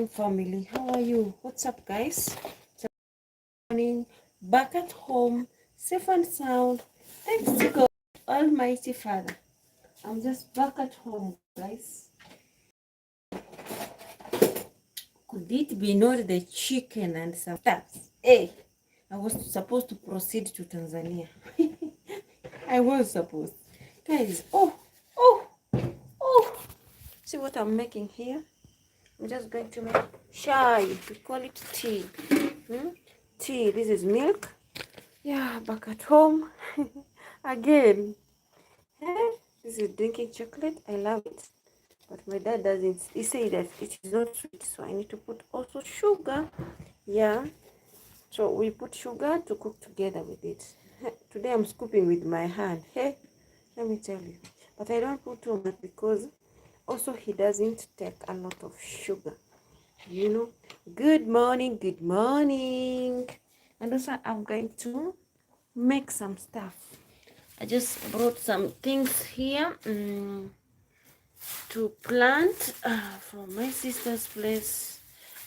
morning, family. How are you? What's up, guys? It's morning, back at home, safe and sound. Thanks to God, Almighty Father. I'm just back at home, guys. Could it be not the chicken and some stuff? Hey, I was supposed to proceed to Tanzania. I was supposed. Guys, oh. See what I'm making here? I'm just going to make chai. We call it tea. Tea. This is milk. Yeah, back at home again. This is drinking chocolate. I love it, but my dad doesn't. He said that it is not sweet, so I need to put also sugar. Yeah, so we put sugar to cook together with it. Today I'm scooping with my hand. Hey, let me tell you. But I don't put too much because also he doesn't take a lot of sugar. You know. Good morning, good morning. And also I'm going to make some stuff. I just brought some things here to plant from my sister's place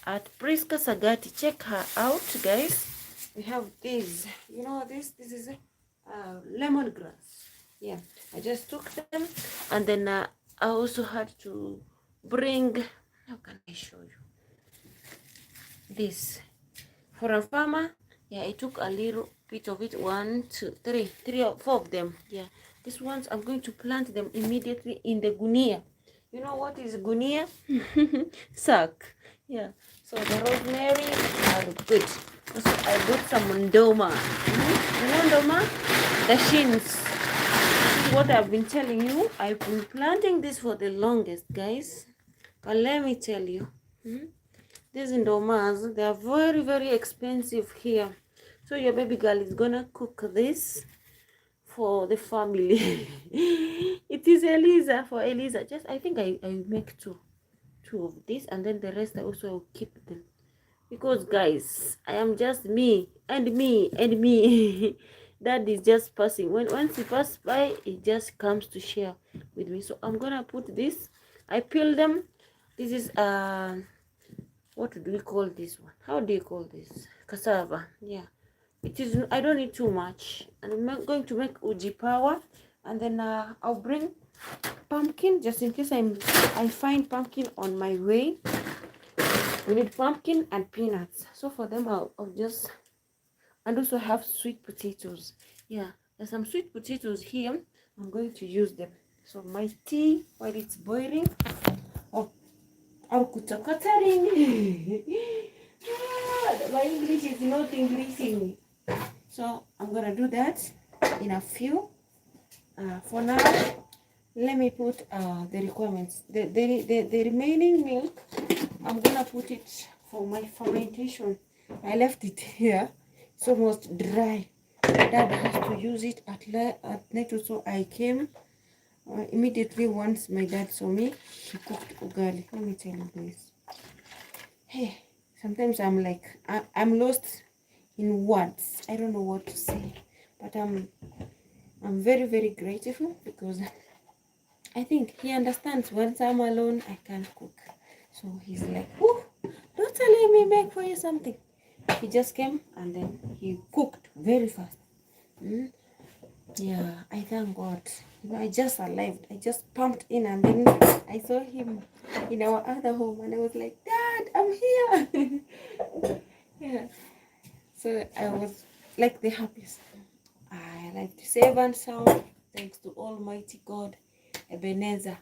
at Priska Sagati. Check her out, guys. We have this. You know this? This is lemongrass. Yeah, I just took them, and then I also had to bring. How can I show you this? For a farmer, yeah, I took a little bit of it. 1, 2, 3, 4 of them. Yeah, these ones I'm going to plant them immediately in the gunia. You know what is gunia? Sack. Yeah, so the rosemary are good. Also, I got some ndoma. You know ndoma? The shins. This is what I've been telling you. I've been planting this for the longest, guys. But let me tell you. These ndomas, they are very, very expensive here. So your baby girl is gonna cook this for the family. It is Eliza, for Eliza. Just I think I make two of this, and then the rest I also will keep them. Because guys, I am just me and me and me. That is just passing. Once he passes by, it just comes to share with me. So I'm gonna put this. I peel them. This is what do we call this one? How do you call this? Cassava. Yeah, it is. I don't need too much, and I'm going to make uji power, and then I'll bring pumpkin just in case I find pumpkin on my way. We need pumpkin and peanuts, so for them I'll just, and also have sweet potatoes. Yeah, there's some sweet potatoes here. I'm going to use them. So my tea, while it's boiling, I'm kutakaring. My English is not Englishing. So I'm gonna do that in a few. For now, let me put the requirements. The remaining milk, I'm gonna put it for my fermentation. I left it here. It's almost dry. Dad has to use it at night. So I came immediately once my dad saw me. He cooked ugali. Let me tell you this. Hey, sometimes I'm like I'm lost in words. I don't know what to say, but I'm very, very grateful because I think he understands once I'm alone I can't cook. So he's like, "Oh, don't let me make for you something." He just came and then he cooked very fast. Yeah, I thank God. You know, I just arrived. I just pumped in, and then I saw him in our other home, and I was like, "Dad, I'm here." Yeah. So I was like the happiest. I like to save and sound. Thanks to Almighty God, Ebenezer,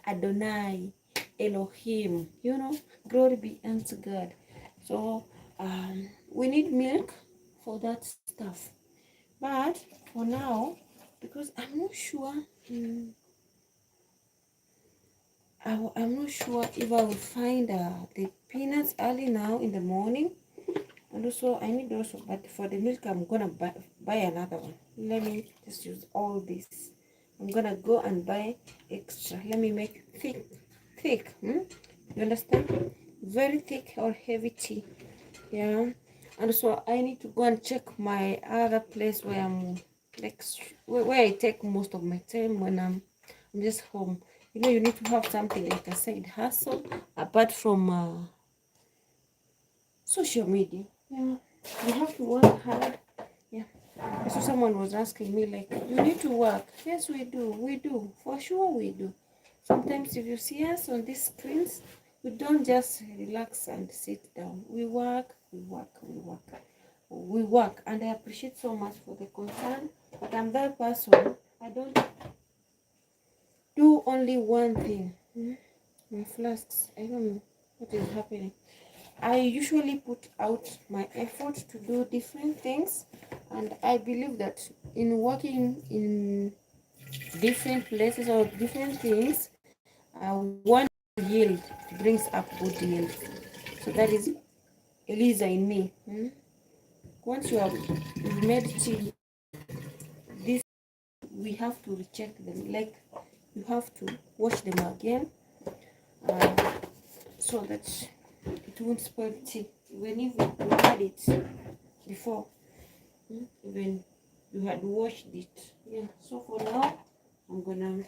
Adonai, Elohim. You know, glory be unto God. So we need milk for that stuff. But for now, because I'm not sure, I'm not sure if I will find the peanuts early now in the morning. And also, I need also, but for the milk, I'm gonna buy another one. Let me just use all this. I'm gonna go and buy extra. Let me make thick. You understand? Very thick or heavy tea. Yeah. And so I need to go and check my other place where I'm like where I take most of my time when I'm just home. You know, you need to have something like a side hustle apart from social media. Yeah, you have to work hard. Yeah. So someone was asking me like, you need to work. Yes, we do, for sure we do. Sometimes if you see us on these screens, we don't just relax and sit down. We work, and I appreciate so much for the concern, but I'm that person. I don't do only one thing. My flasks, I don't know what is happening. I usually put out my effort to do different things, and I believe that in working in different places or different things, one yield brings up good yield. So that is Eliza in me. Once you've made chili, this we have to recheck them. Like you have to wash them again, so that it won't spoil tea. Even if you had it before, even you had washed it. Yeah. So for now, I'm gonna.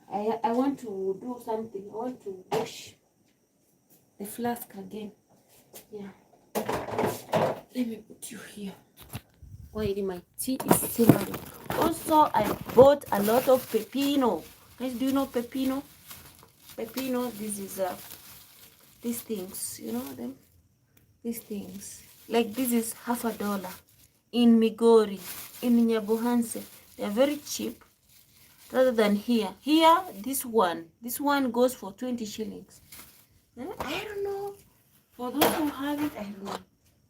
I want to do something. I want to wash the flask again. Yeah. Let me put you here. Why my tea is simmering. Also, I bought a lot of pepino. Guys, do you know pepino? Pepino, this is these things, you know them? These things. Like this is $50 in Migori, in Nyabuhanse. They are very cheap rather than here. Here, this one goes for 20 shillings. I don't know. For those who have it, I don't know.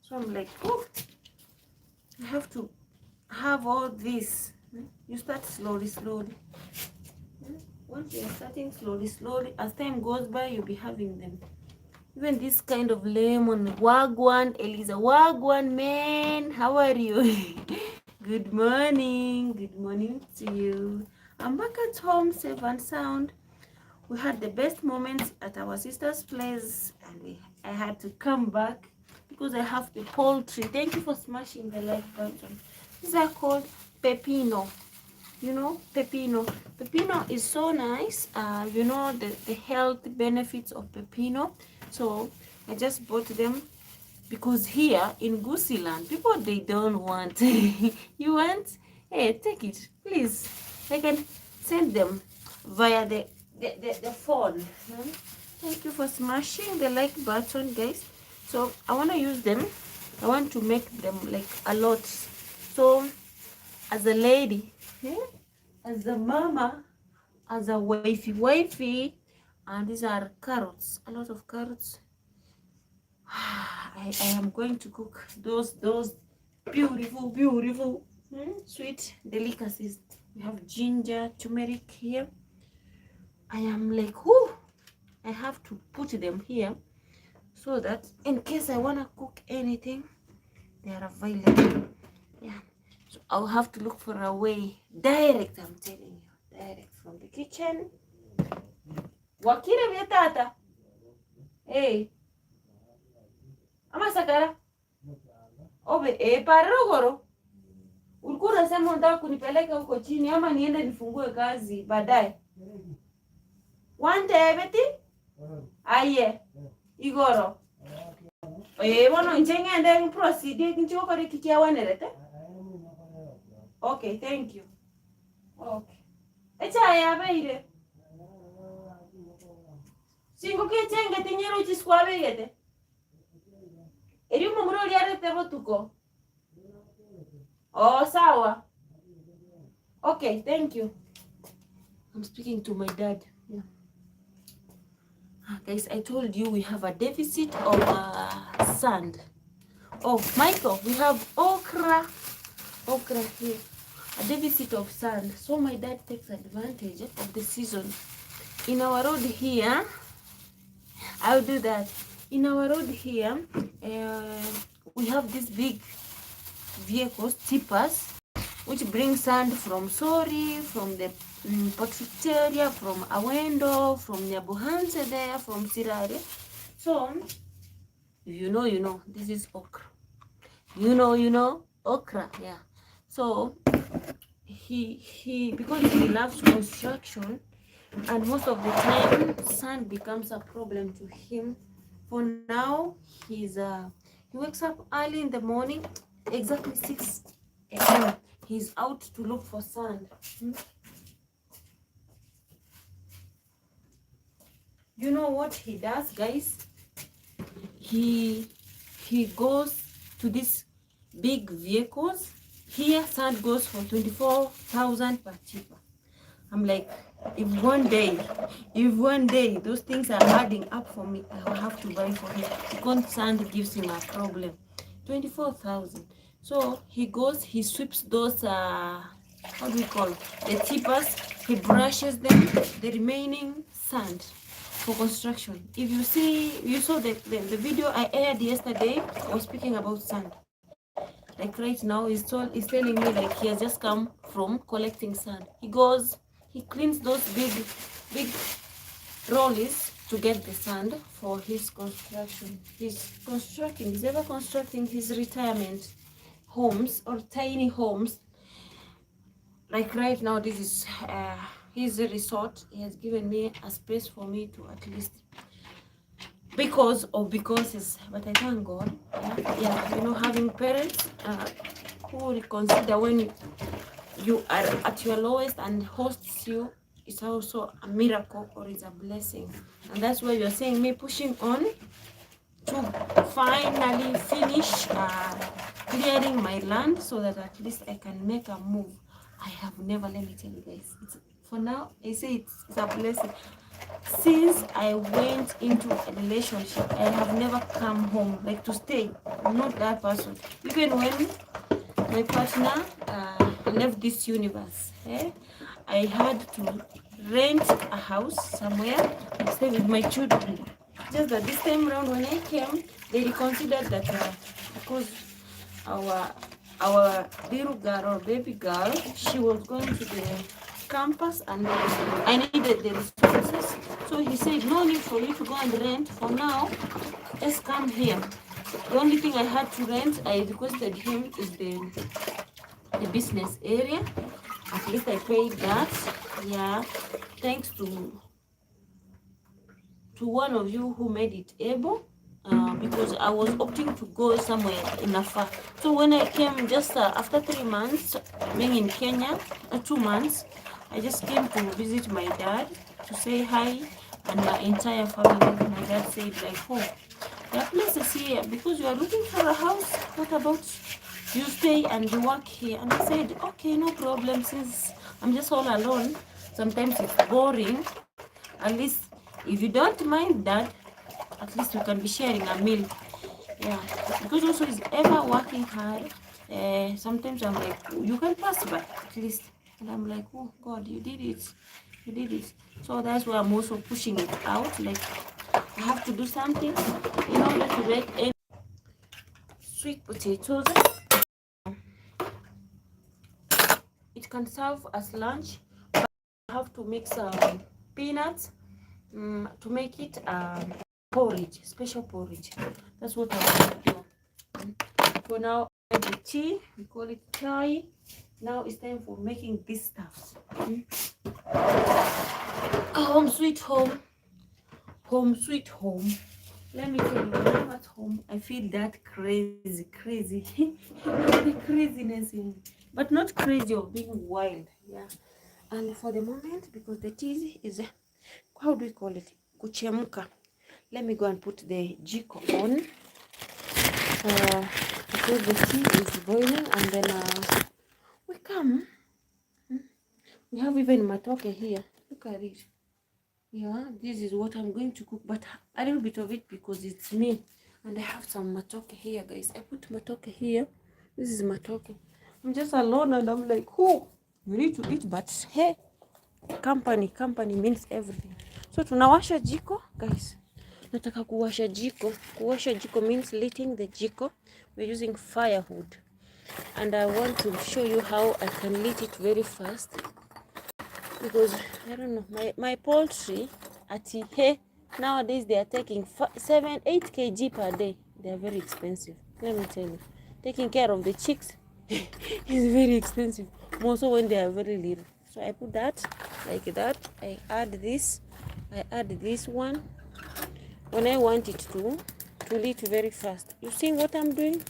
So I'm like, oh, I have to have all this. You start slowly. Once you're starting slowly, as time goes by, you'll be having them. Even this kind of lemon, wagwan, Eliza, wagwan, man, how are you? Good morning to you. I'm back at home, safe and sound. We had the best moments at our sister's place, and I had to come back because I have the poultry. Thank you for smashing the like button. These are called pepino. You know, pepino. Pepino is so nice. You know the health benefits of pepino. So I just bought them because here in Gusiland, people they don't want. You want? Hey, take it, please. I can send them via the phone. Thank you for smashing the like button, guys. So I want to use them. I want to make them like a lot. So as a lady, as a mama, as a wifey, and these are carrots, a lot of carrots. I am going to cook those beautiful sweet delicacies. We have ginger, turmeric here. I am like, whoo, I have to put them here so that in case I want to cook anything, they are available. Yeah. So I'll have to look for a way direct, I'm telling you, direct from the kitchen. Wakire vya tata. Hey. Ama sakara. Obe, parogoro. Ulikuwa unasema unataka kunipeleka huko chini ama niende nifungue kazi baadaye. Wante ebeti? Aye. Igoro. Wono nchengende proceed kincho kore kikia wanerete. Okay, thank you. Okay. Echa ya beire. Singo kichenge tinyero chiswabe yete. Eri mumuro liarete botuko. Oh, sawa. Okay, thank you. I'm speaking to my dad. Yeah. Guys, I told you we have a deficit of sand. Oh, Michael, we have okra here. A deficit of sand. So my dad takes advantage of the season. In our road here, I'll do that. In our road here, we have these big vehicles, tippers, which bring sand from Sori, from the Potriteria, from Awendo, from Nyabuhanse there, from Sirare. So, if you know, this is okra. You know, okra, yeah. So, he because he loves construction, and most of the time, sand becomes a problem to him For now, he wakes up early in the morning, exactly 6 a.m. He's out to look for sand. You know what he does, guys? He goes to these big vehicles. Here, sand goes for 24,000 per cheaper. I'm like, if one day those things are adding up for me, I will have to buy for him because sand gives him a problem. 24,000. So he goes, he sweeps those how do we call it? The tippers. He brushes them, the remaining sand for construction. If you saw the video I aired yesterday, I was speaking about sand. Like right now, he's telling me like he has just come from collecting sand. He goes, he cleans those big rollies to get the sand for his construction. He's ever constructing his retirement homes or tiny homes. Like right now, this is his resort. He has given me a space for me to at least because it's, but I thank God. Yeah, you know, having parents who will consider when you are at your lowest and hosts you, it's also a miracle or it's a blessing. And that's why you're seeing me pushing on to finally finish clearing my land so that at least I can make a move. I have never, let me tell you guys, for now I say it's a blessing. Since I went into a relationship, I have never come home like to stay. I'm not that person. Even when my partner left this universe, I had to rent a house somewhere and stay with my children. Just that this time around when I came, they reconsidered that because our little girl or baby girl, she was going to the campus and I needed the resources. So he said, no need for you to go and rent for now. Just come here. The only thing I had to rent, I requested him, is the business area. At least I paid that. Yeah, thanks to one of you who made it able. Because I was opting to go somewhere in Afar. So when I came just after 3 months being in Kenya, 2 months, I just came to visit my dad to say hi and my entire family. My dad said like, oh, the place is here because you are looking for a house. What about you stay and you work here? And I said, okay, no problem, since I'm just all alone. Sometimes it's boring. At least if you don't mind that, at least we can be sharing a meal. Yeah, because also he's ever working hard. Sometimes I'm like, you can pass by at least, and I'm like, oh God, you did it. So that's why I'm also pushing it out. Like I have to do something in order to make any sweet potatoes. It can serve as lunch, but I have to mix peanuts to make it porridge, special porridge. That's what I want to do. For now, the tea, we call it chai. Now it's time for making this stuff. Home sweet home. Home sweet home. Let me tell you, when I'm at home, I feel that crazy. The craziness in me. But not crazy of being wild. Yeah. And for the moment, because the tea is, how do we call it? Kuchemuka. Let me go and put the jiko on. Because the tea is boiling, and then we come. We have even matoke here. Look at it. Yeah, this is what I'm going to cook, but a little bit of it because it's me. And I have some matoke here, guys. I put matoke here. This is matoke. I'm just alone and I'm like, who? You need to eat, but hey, company means everything. So tunawasha jiko, guys. Nataka kuwasha jiko. Kuwasha jiko means lighting the jiko. We're using firewood. And I want to show you how I can lit it very fast. Because, I don't know, my poultry, nowadays they are taking 7-8 kg per day. They are very expensive. Let me tell you. Taking care of the chicks is very expensive. More so when they are very little. So I put that like that. I add this one. when I want it to lit very fast. You see what I'm doing?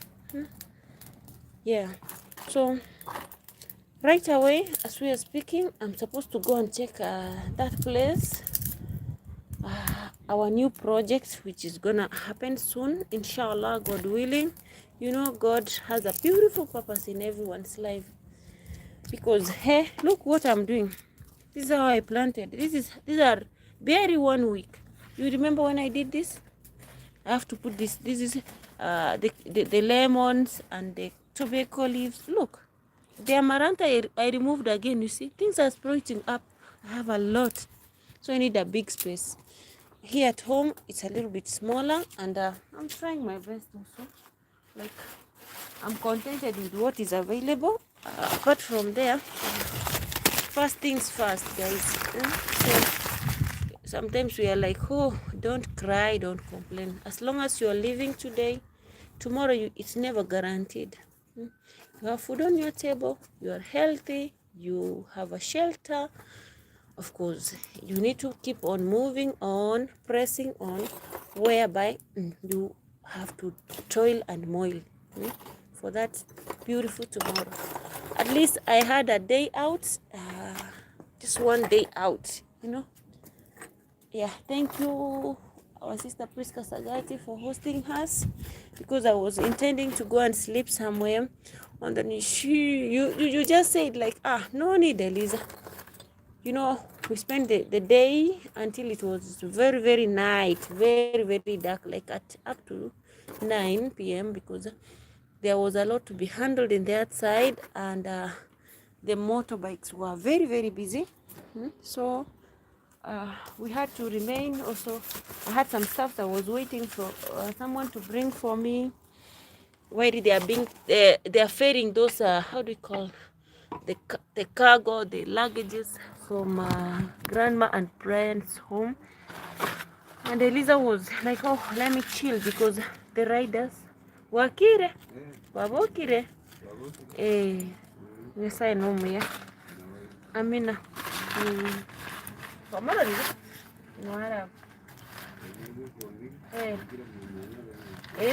Yeah. So right away, as we are speaking, I'm supposed to go and check that place, our new project, which is gonna happen soon, inshallah, God willing. You know, God has a beautiful purpose in everyone's life. Because hey, look what I'm doing. This is how I planted. These are barely 1 week. You remember when I did this? I have to put this. This is the lemons and the tobacco leaves. Look, the amaranth I removed again. You see, things are sprouting up. I have a lot, so I need a big space. Here at home, it's a little bit smaller, and I'm trying my best also. Like, I'm contented with what is available. Apart from there, first things first, guys. So sometimes we are like, oh, don't cry, don't complain. As long as you are living today, tomorrow it's never guaranteed. You have food on your table, you are healthy, you have a shelter. Of course, you need to keep on moving on, pressing on, whereby you have to toil and moil for that beautiful tomorrow. At least I had a day out, just 1 day out, Yeah, thank you, our sister Priska Sagati, for hosting us, because I was intending to go and sleep somewhere on the niche. You just said like, no need, Eliza. We spent the day until it was very, very night, very, very dark, like at up to 9 p.m. because there was a lot to be handled in that side, and the motorbikes were very, very busy. So we had to remain. Also, I had some stuff that was waiting for someone to bring for me. Why did they are ferrying those how do you call the cargo, the luggages from grandma and Brian's home. And Eliza was like, oh, let me chill, because the riders wakire wabokire nyasaye nomuya amina Wamalani? Nuara.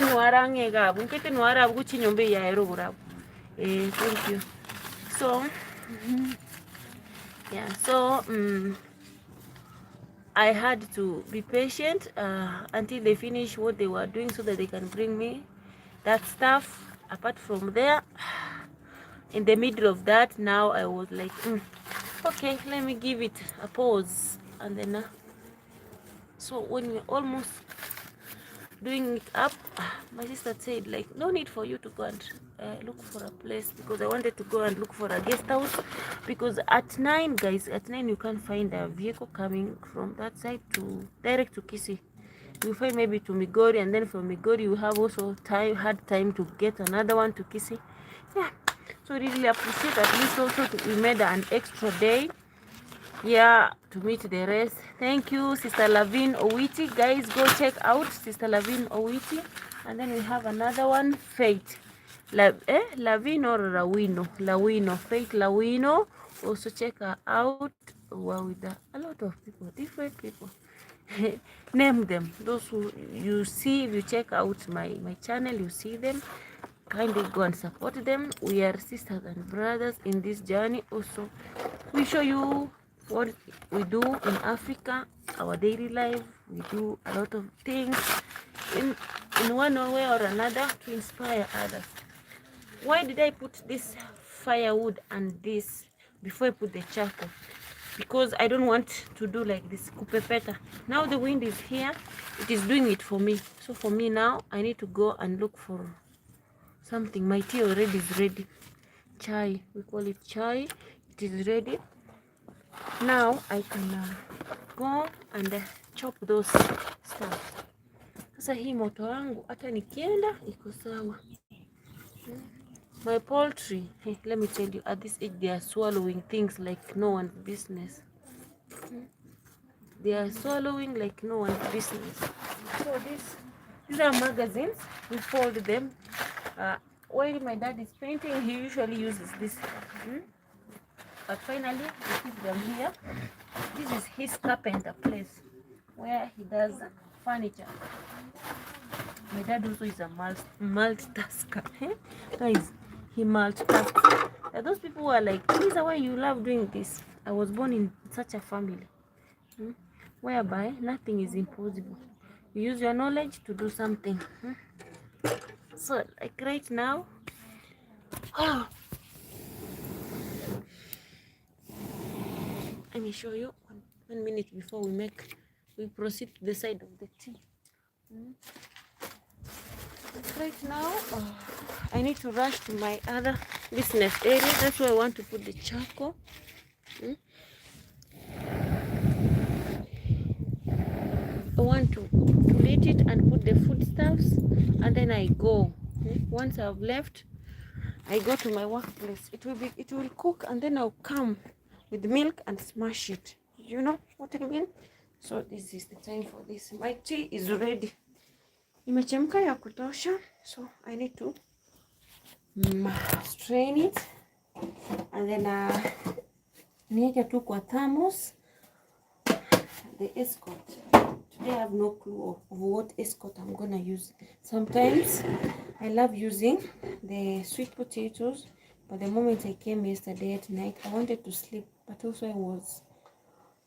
Nuara ngega. Bunkete nuara buchi nyombe ya erobura. Thank you. So, yeah. So, I had to be patient until they finish what they were doing, so that they can bring me that stuff. Apart from there, in the middle of that, now I was like, okay, let me give it a pause, and then so when we're almost doing it up, my sister said like, no need for you to go and look for a place, because I wanted to go and look for a guest house, because at 9, guys, at 9 you can't find a vehicle coming from that side to direct to Kisii. You find maybe to Migori, and then from Migori you have also had time to get another one to Kisii. Yeah, so really appreciate at least also we made an extra day, yeah, to meet the rest. Thank you, Sister Lavin Owiti. Guys, go check out Sister Lavin Owiti. And then we have another one, Faith Lavin or Lawino, Faith Lawino. Also check her out. Wow, with a lot of people, different people. Name them. Those who you see, if you check out my channel, you see them. Kindly go and support them. We are sisters and brothers in this journey. Also, we show you what we do in Africa, our daily life. We do a lot of things in one way or another to inspire others. Why did I put this firewood and this before I put the charcoal? Because I don't want to do like this kupepeta. Now the wind is here, it is doing it for me. So for me now, I need to go and look for something. My tea already is ready. Chai, we call it chai. It is ready. Now I can go and chop those stuff. Sasa hii moto wangu hata nikienda iko sawa. My poultry, hey, let me tell you, at this age they are swallowing things like no one's business. They are swallowing like no one's business. So these are magazines. We fold them. While my dad is painting, he usually uses this. But finally, we keep them here. This is his carpenter place where he does furniture. My dad also is a multitasker. Guys, he multitasks. Those people who are like, Lisa, why you love doing this? I was born in such a family, whereby nothing is impossible. You use your knowledge to do something. So, like right now, let me show you 1 minute before we proceed to the side of the tea. Right now, I need to rush to my other business area. That's where I want to put the charcoal. I want to plate it and put the foodstuffs, and then I go. Once I've left, I go to my workplace. It will cook, and then I'll come with milk and smash it. You know what I mean? So this is the time for this. My tea is ready. Imechemka ya kutosha, so I need to strain it, and then niweke tu kwa thermos. The escort. Today I have no clue of what escort I'm gonna use. Sometimes I love using the sweet potatoes, but the moment I came yesterday at night, I wanted to sleep, but also I was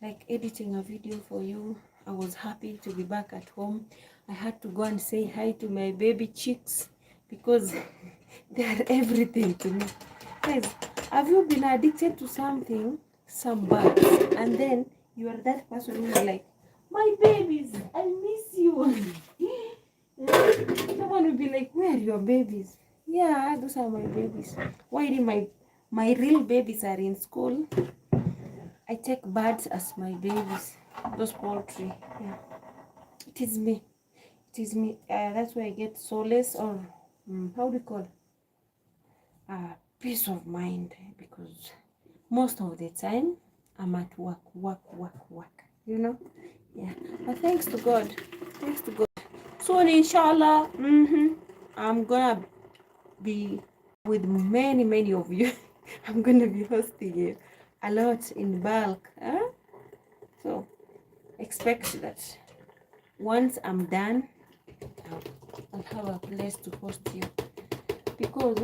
like editing a video for you. I was happy to be back at home. I had to go and say hi to my baby chicks because they are everything to me. Guys, have you been addicted to something, some bugs, and then you are that person who is like, my babies, I miss you. Someone will be like, where are your babies? Yeah, those are my babies. Why did my real babies are in school? I take birds as my babies, those poultry. Yeah, it is me. It is me. That's why I get solace, or how do you call it? Peace of mind, because most of the time I'm at work. You know, yeah. But thanks to God. Soon, inshallah, I'm gonna be with many of you. I'm gonna be hosting you a lot in bulk. So expect that once I'm done, I'll have a place to host you, because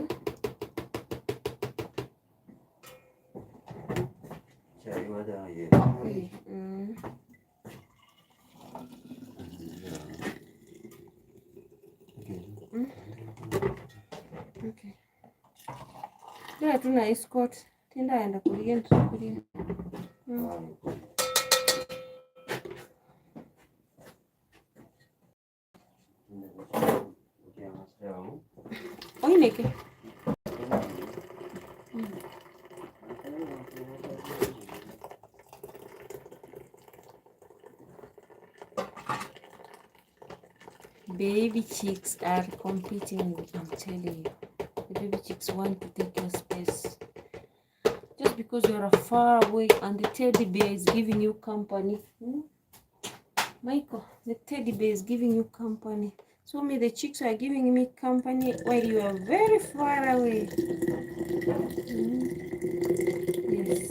okay. Yeah, tuna escort tenda enda kulia nitakulia. Oineke. Baby chicks are competing, I'm telling you. The baby chicks want to take your space. Just because you're far away and the teddy bear is giving you company. Michael, the teddy bear is giving you company. So me, the chicks are giving me company while you are very far away. Yes.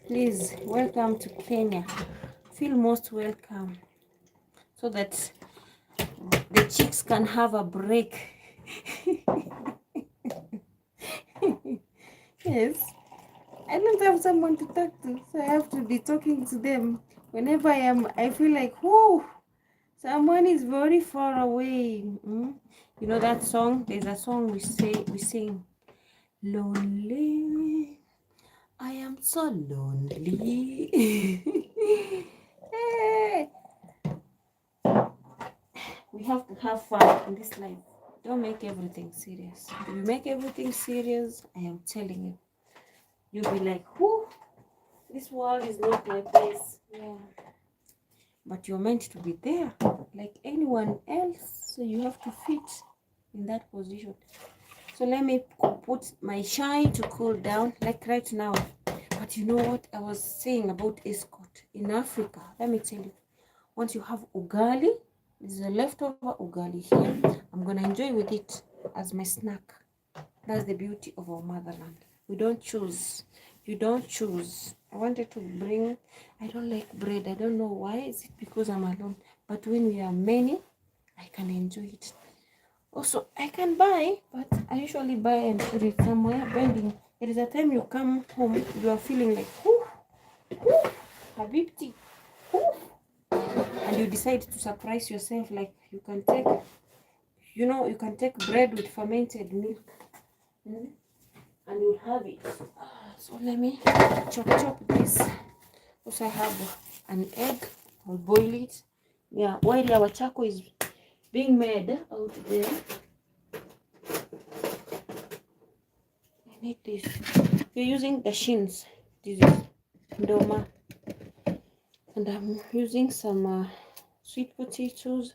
Please, welcome to Kenya. Feel most welcome, so that the chicks can have a break. Yes, I don't have someone to talk to, so I have to be talking to them. Whenever I feel like, whoo, someone is very far away. You know that song? There's a song we sing. Lonely, I am so lonely. Hey. We have to have fun in this life. Don't make everything serious. If you make everything serious, I am telling you, you'll be like, whoo, this world is not my place. Yeah. But you're meant to be there like anyone else. So you have to fit in that position. So let me put my chai to cool down, like right now. But you know what I was saying about escort in Africa? Let me tell you. Once you have ugali, this is a leftover ugali here. I'm gonna enjoy with it as my snack. That's the beauty of our motherland. We don't choose. You don't choose. I wanted to bring, I don't like bread. I don't know why. Is it because I'm alone? But when we are many, I can enjoy it. Also, I can buy, but I usually buy and put it somewhere bending. There is a time you come home, you are feeling like, whoo, whoo, habibti, whoo, and you decide to surprise yourself. Like you can take, you can take bread with fermented milk, and you'll have it. So let me chop this. Also, I have an egg. I'll boil it. Yeah, while our charcoal is being made out there, I need this. We're using the shins. This is ndoma, and I'm using some sweet potatoes.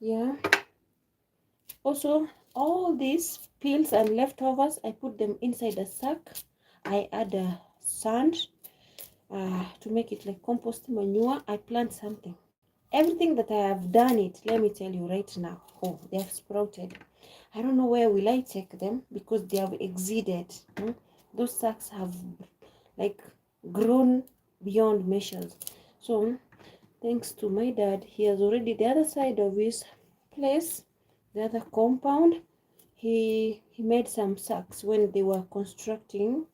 Yeah. Also, all these peels and leftovers, I put them inside a sack. I add sand to make it like compost manure. I plant something. Everything that I have done it, let me tell you right now, oh, they have sprouted. I don't know where will I take them because they have exceeded. Those sacks have like grown beyond measures. So thanks to my dad, he has already the other side of his place, the other compound. He made some sacks when they were constructing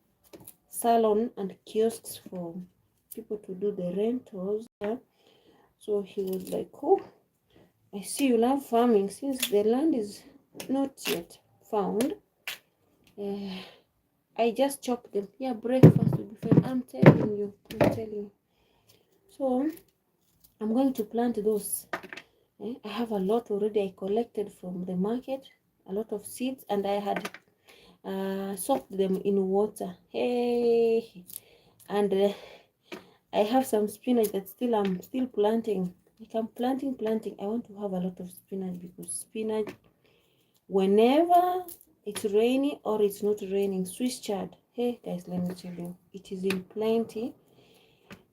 salon and kiosks for people to do the rentals. Yeah. So he was like, oh, I see you love farming. Since the land is not yet found, I just chop them. Yeah, breakfast will be fine. I'm telling you. So I'm going to plant those. I have a lot already. I collected from the market, a lot of seeds, and I had soaked them in water. Hey, and I have some spinach that I'm still planting. Like I'm planting. I want to have a lot of spinach because spinach, whenever it's rainy or it's not raining, Swiss chard. Hey guys, let me tell you, it is in plenty,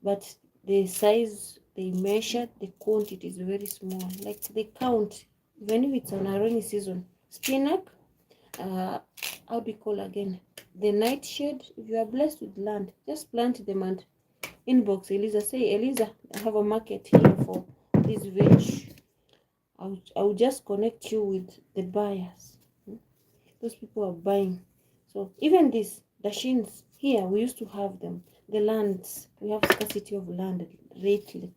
but the size they measured, the quantity is very small. Like they count, even if it's on a rainy season. Spinach, how do you call again? The nightshade. If you are blessed with land, just plant them and inbox Eliza. Say, Eliza, I have a market here for this veg. I'll just connect you with the buyers. Those people are buying. So even this, the shins here, we used to have them. The lands, we have scarcity of land lately.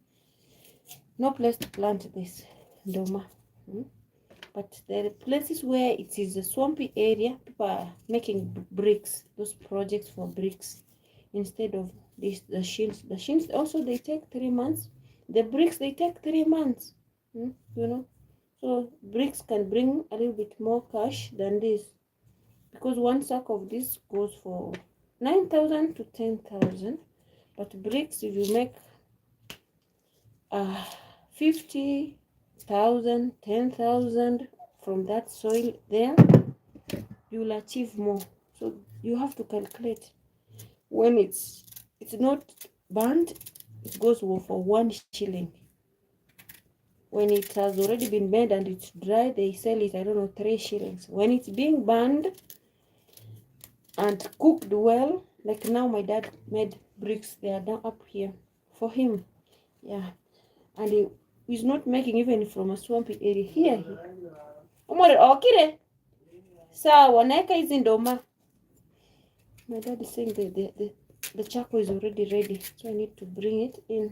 No place to plant this ndoma. But the places where it is a swampy area, people are making bricks, those projects for bricks instead of this, the shins. The shins also, they take 3 months. The bricks, they take 3 months. So bricks can bring a little bit more cash than this, because one sack of this goes for 9,000 to 10,000. But bricks, if you make 50,000, 10,000 from that soil there, you will achieve more. So you have to calculate. When it's not burnt, it goes for 1 shilling. When it has already been made and it's dry, they sell it, I don't know, 3 shillings. When it's being burned and cooked well, like now my dad made bricks, they are down up here for him. Yeah. And he's not making even from a swampy area. Here. Okay. Sawa, naeka hizi ndoma. My dad is saying the charcoal is already ready, so I need to bring it in.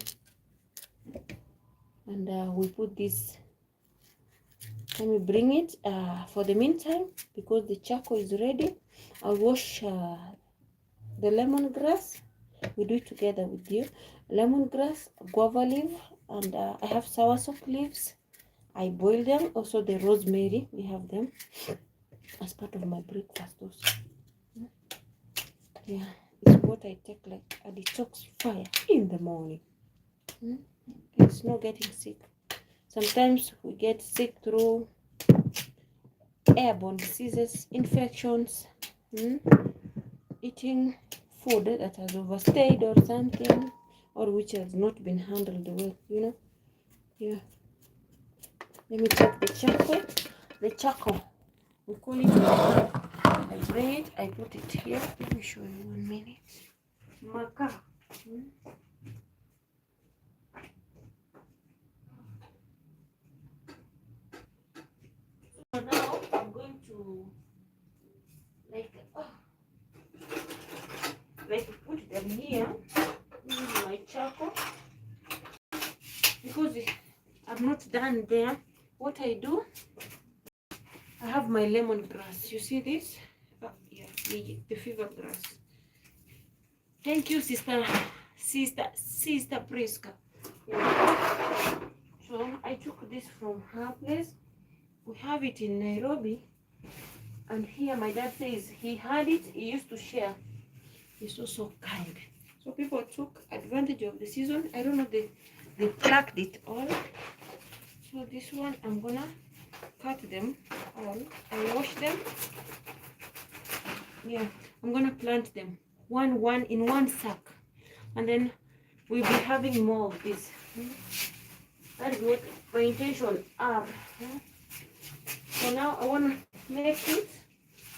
And we put this. Let me bring it for the meantime, because the charcoal is ready. I'll wash the lemongrass. We do it together with you. Lemongrass, guava leaf, and I have soursop leaves. I boil them. Also the rosemary, we have them as part of my breakfast also. Yeah, it's what I take like a detox fire in the morning. It's not getting sick. Sometimes we get sick through airborne diseases, infections, eating food that has overstayed or something, or which has not been handled well, Yeah. Let me check the charcoal. The charcoal, we call it. I bring it, I put it here. Let me show you 1 minute. maca. So now I'm going to like put them here. This is my charcoal because I'm not done there. What I do, I have my lemongrass. You see this? Yeah, the fever grass. Thank you, sister Priska. Yeah. So I took this from her place. We have it in Nairobi, and here my dad says he had it. He used to share. He's so kind. So people took advantage of the season. I don't know, they plucked it all. So this one I'm gonna cut them all. I wash them. Yeah, I'm gonna plant them one in one sack, and then we'll be having more of this. That is what my intention are. So now I wanna make it,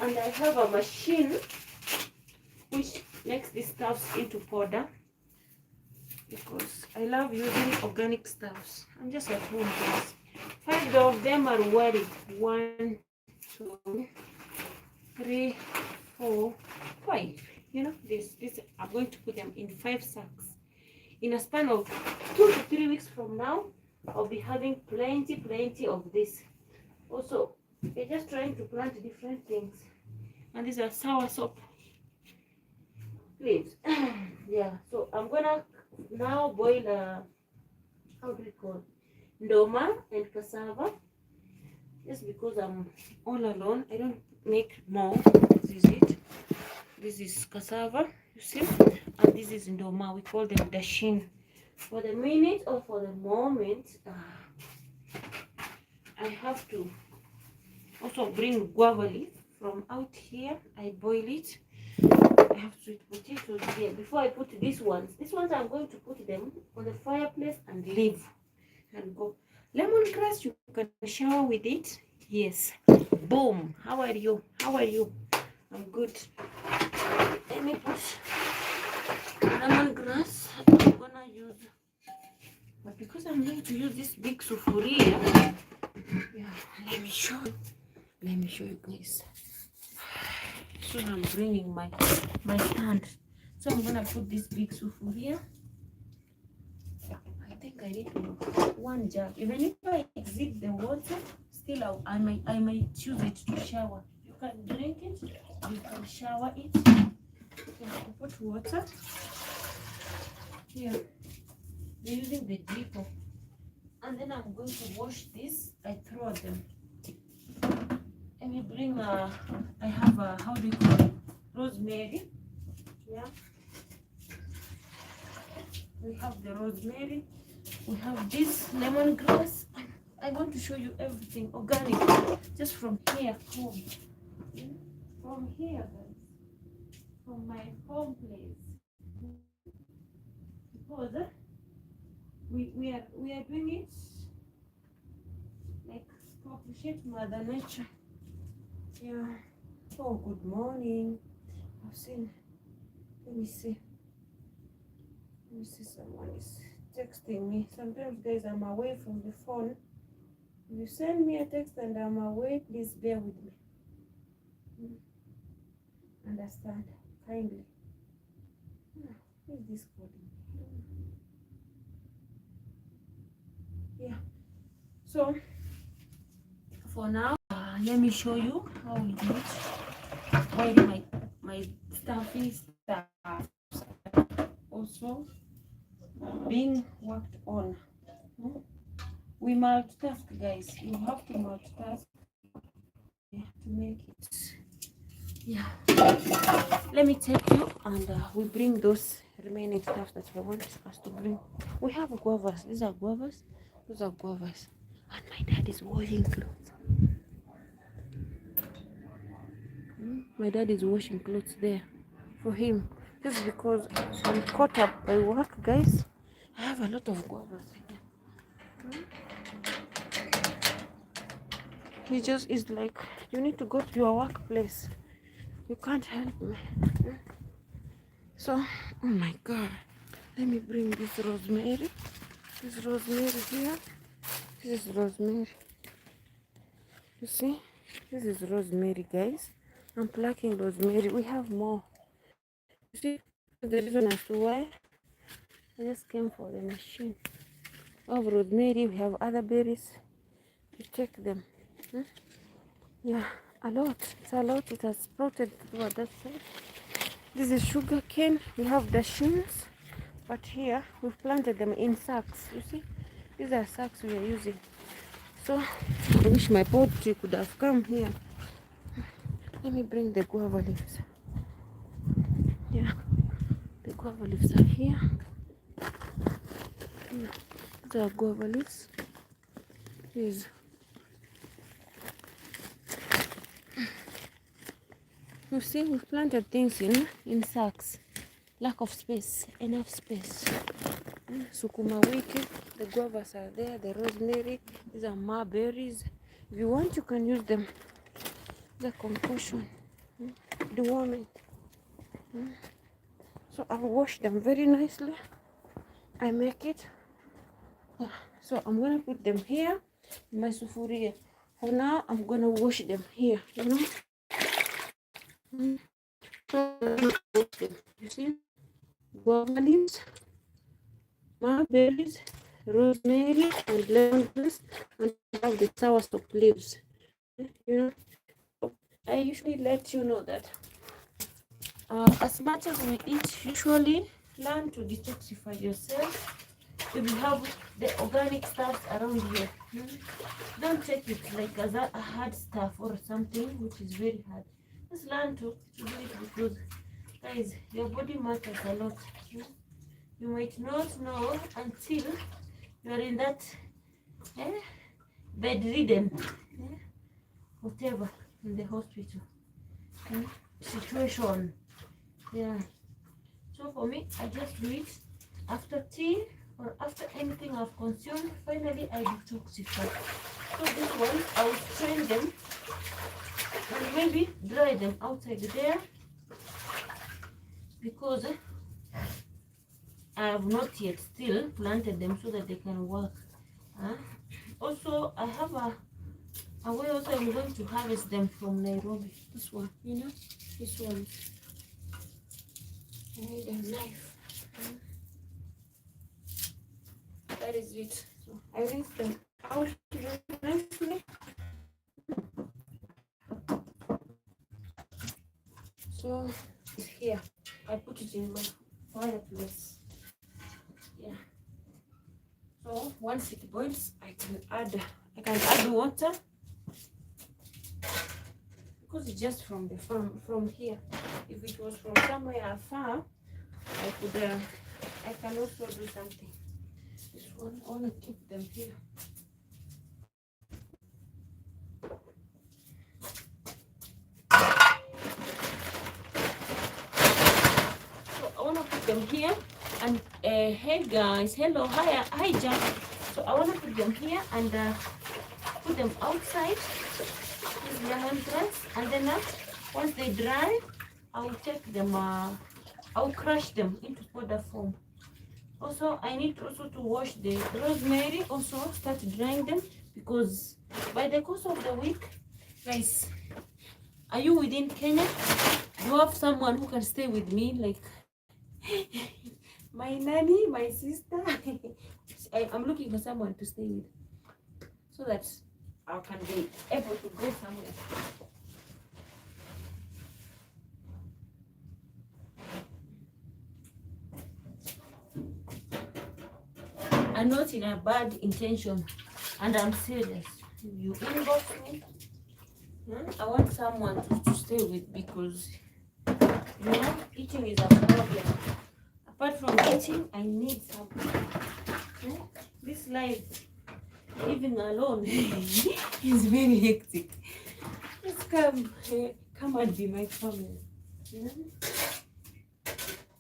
and I have a machine which makes these stuffs into powder because I love using organic stuffs. I'm just at home, guys. 5 of them are worried. 1, 2, 3, 4, 5. You know, this I'm going to put them in 5 sacks. In a span of 2 to 3 weeks from now, I'll be having plenty of this. Also, we're just trying to plant different things. And these are soursop leaves. Yeah, so I'm gonna now boil how do we call ndoma and cassava, just because I'm all alone. I don't make more. This is it. This is cassava, you see, and this is ndoma. We call them dashin. For the minute or for the moment, I have to also bring guava leaf from out here. I boil it. I have sweet potatoes here. Before I put these ones I'm going to put them on the fireplace and leave and go. Lemongrass, you can shower with it. Yes. Boom. How are you? I'm good. Let me put lemongrass. I'm gonna use, but because I'm going to use this big sufuria, yeah, let me show you guys. So I'm bringing my stand. So I'm gonna put this big sufuria. I think I need 1 jug. Even if I exceed the water, still I might choose it to shower. You can drink it, you can shower it. You can put water here. We're using the dipper. And then I'm going to wash this. I throw them. Let me bring I have a, how do you call it? Rosemary. Yeah. We have the rosemary. We have this lemongrass. I want to show you everything organic, just from here home. From here, guys. From my home place. Because we are doing it like to appreciate Mother Nature. Yeah. Oh, good morning. I've seen. Let me see. Someone is texting me. Sometimes, guys, I'm away from the phone. If you send me a text and I'm away, please bear with me. Understand kindly. Who is this calling? Yeah. So for now, let me show you how we do it. While my stuffy stuff also being worked on. We multitask, guys. You have to multitask to make it. Yeah. Let me take you and we bring those remaining stuff that I want us to bring. We have guavas. These are guavas. Those are guavas. And my dad is washing clothes. My dad is washing clothes there for him. Just because I'm caught up by work, guys. I have a lot of guavas here. He just is like, you need to go to your workplace. You can't help me. So Oh my god. Let me bring this rosemary. This rosemary here. This is rosemary. You see? This is rosemary, guys. I'm plucking rosemary. We have more. You see? The reason as to why I just came for the machine. We have rosemary. We have other berries. You check them. Hmm? Yeah, a lot. It's a lot. It has sprouted toward that side. This is sugar cane. We have the shins, but here we've planted them in sacks. You see, these are sacks we are using. So I wish my poultry could have come here. Let me bring the guava leaves. Yeah, the guava leaves are here. Yeah, these are guava leaves. These. You see, we've planted things in sacks. Lack of space, enough space. Sukuma wiki, the guavas are there, the rosemary, these are mulberries. If you want, you can use them. The concoction, the warming. So I'll wash them very nicely. I make it. So I'm gonna put them here in my sufuria. For now, I'm gonna wash them here. You know. So you see, guava leaves, mulberries, rosemary, and lemongrass, and I have the soursop leaves. You know, I usually let you know that as much as we eat, usually learn to detoxify yourself. If you have the organic stuff around here, don't take it like as a hard stuff or something which is very hard. Just learn to do it because, guys, your body matters a lot. You might not know until you are in that bedridden, whatever, in the hospital situation. Yeah. So for me, I just do it after tea or after anything I've consumed. Finally, I detoxify. So this one, I will strain them and maybe dry them outside there because I have not yet still planted them so that they can work. Also, I have a way also I'm going to harvest them from Nairobi. This one, this one. I need a knife. That is it. So I rinse them out nicely. So it's here. I put it in my fireplace. Yeah. So once it boils, I can add water because it's just from the farm, from here. If it was from somewhere far, I can also do something. This one, I want to keep them here. So I want to put them here. And hey guys, hello, hi Jack. So I want to put them here and put them outside. This is the entrance, and then once they dry, I will take them. I will crush them into powder form. Also, I need also to wash the rosemary. Also, start drying them because by the course of the week, guys, are you within Kenya? Do you have someone who can stay with me, like my nanny, my sister? I'm looking for someone to stay with so that I can be able to go somewhere. I'm not in a bad intention, and I'm serious. If you inbox me, I want someone to stay with because eating is a problem. Apart from eating, I need something. This life, living alone, is very hectic. Just come and be my family.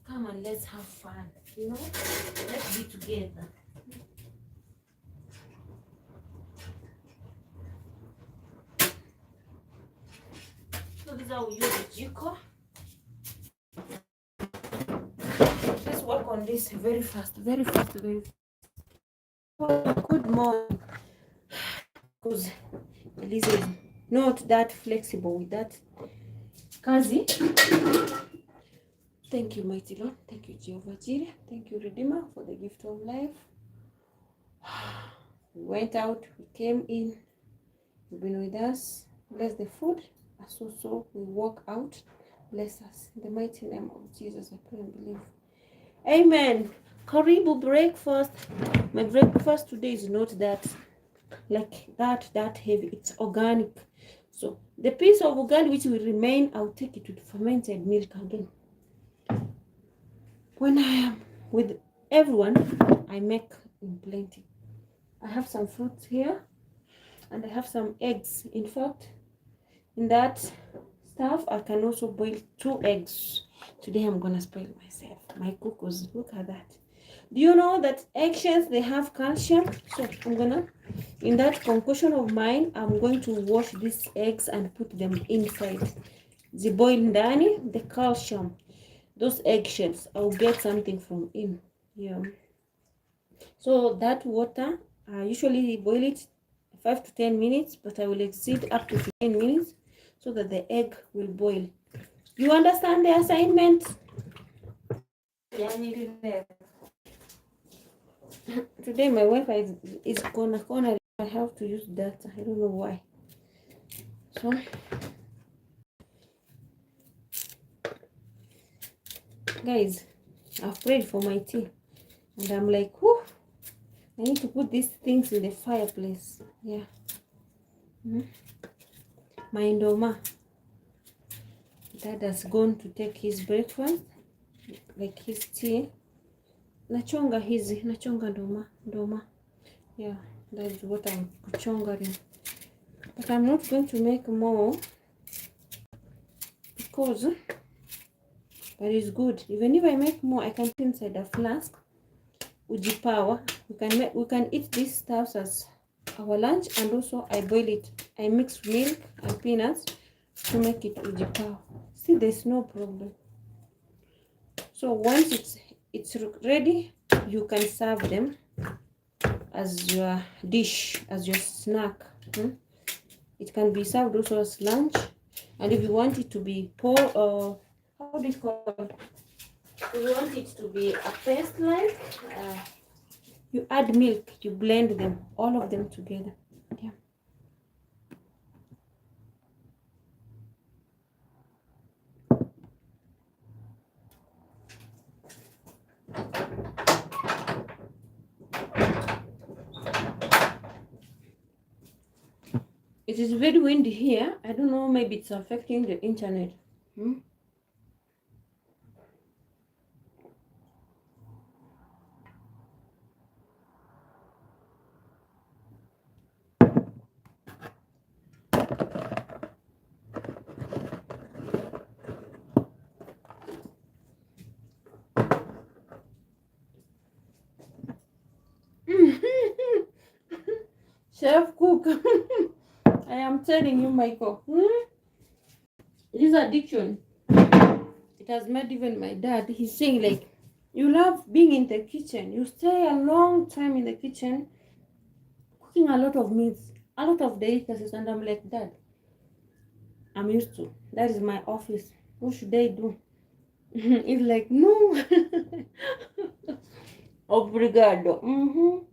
Come and let's have fun. Let's be together. So this is how we use the jiko. on this very fast, very fast, very fast. Good morning. Because Eliza is not that flexible with that. Kazi. Thank you, mighty Lord. Thank you, Jehovah Jireh. Thank you, Redeemer, for the gift of life. We went out, we came in, you've been with us. Bless the food. As also we walk out. Bless us. In the mighty name of Jesus, I pray and believe. Amen. Karibu breakfast. My breakfast today is not that that heavy. It's organic. So the piece of ugali which will remain, I'll take it to the fermented milk again. When I am with everyone, I make in plenty. I have some fruits here and I have some eggs. In fact, in that stuff, I can also boil 2 eggs. Today I'm gonna spoil myself. My cuckoos, look at that. Do you know that eggshells, they have calcium? So I'm gonna, in that concoction of mine, I'm going to wash these eggs and put them inside. The boil ndani, the calcium. Those eggshells, I'll get something from in here. So that water, I usually boil it 5 to 10 minutes, but I will exceed up to 15 minutes so that the egg will boil. You understand the assignment? Today my Wi-Fi is gonna I have to use data. I don't know why. So guys, I've prayed for my tea and I'm like, whew, I need to put these things in the fireplace. Yeah. My ndoma, Dad has gone to take his breakfast, like his tea. Nachonga ndoma. Yeah, that's what I'm chongering. But I'm not going to make more because that is good. Even if I make more, I can put inside a flask. Uji power. We can eat these stuffs as our lunch, and also I boil it. I mix milk and peanuts to make it uji power. See, there's no problem. So once it's ready, you can serve them as your dish, as your snack. It can be served also as lunch, and if you want it to be how do you call it? If you want it to be a paste like, you add milk, you blend them, all of them together. Yeah. It is very windy here. I don't know, maybe it's affecting the internet. Chef cook. I am telling you, Michael. This addiction, it has made even my dad. He's saying like, you love being in the kitchen. You stay a long time in the kitchen, cooking a lot of meals, a lot of delicacies, and I'm like, Dad, I'm used to. That is my office. What should I do? It's like, no. Obrigado.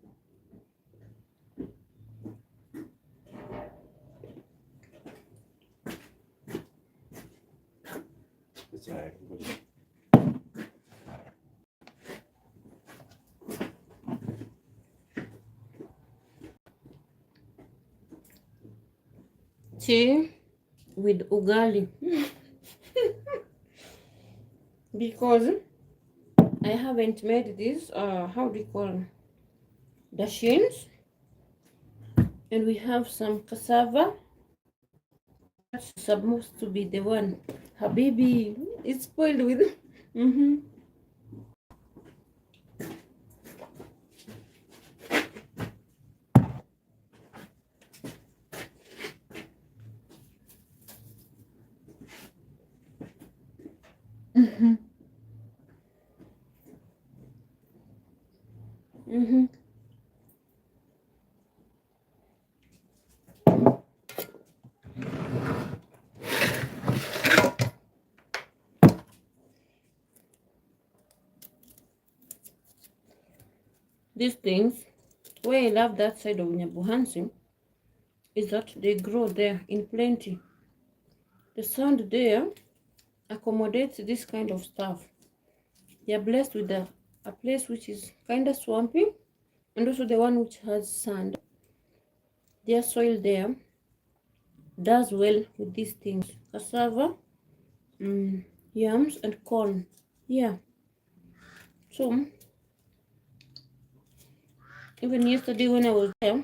Tea with ugali. Because I haven't made this, how do you call them? Dashins. And we have some cassava. That's supposed to be the one. Habibi, it's spoiled with. these things, where I love that side of Nyabuhansi is that they grow there in plenty. The sand there accommodates this kind of stuff. They are blessed with a place which is kind of swampy, and also the one which has sand. Their soil there does well with these things: cassava, yams, and corn. Yeah. So even yesterday when I was there,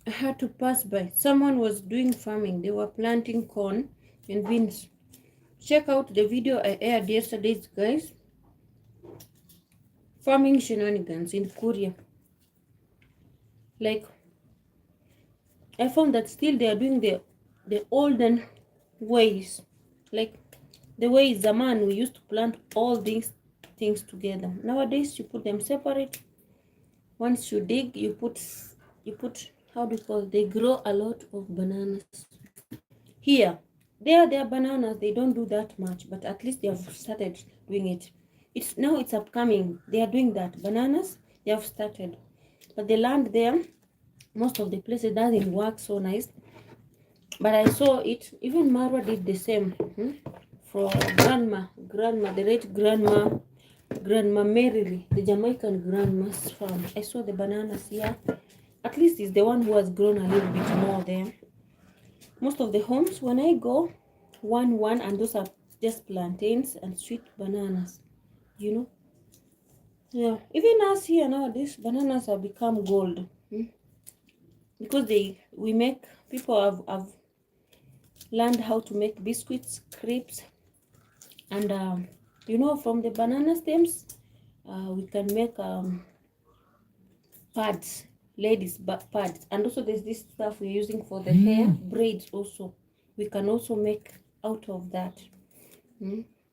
I had to pass by. Someone was doing farming. They were planting corn and beans. Check out the video I aired yesterday, guys. Farming shenanigans in Korea. Like, I found that still they are doing the olden ways. Like the way Zaman we used to plant all these things together. Nowadays you put them separate. Once you dig, you put how do you call it? They grow a lot of bananas. Here, there are bananas, they don't do that much, but at least they have started doing it. It's upcoming. They are doing that. Bananas, they have started. But the land there, most of the places doesn't work so nice. But I saw it. Even Marwa did the same. For grandma, the late grandma Mary, the Jamaican grandma's farm. I saw the bananas here. At least it's the one who has grown a little bit more there. Most of the homes, when I go, one, and those are just plantains and sweet bananas, you know. Yeah, even us here nowadays, bananas have become gold, because people have learned how to make biscuits, crepes, and from the banana stems, we can make pads, ladies pads, and also there's this stuff we're using for the hair braids. Also, we can also make out of that.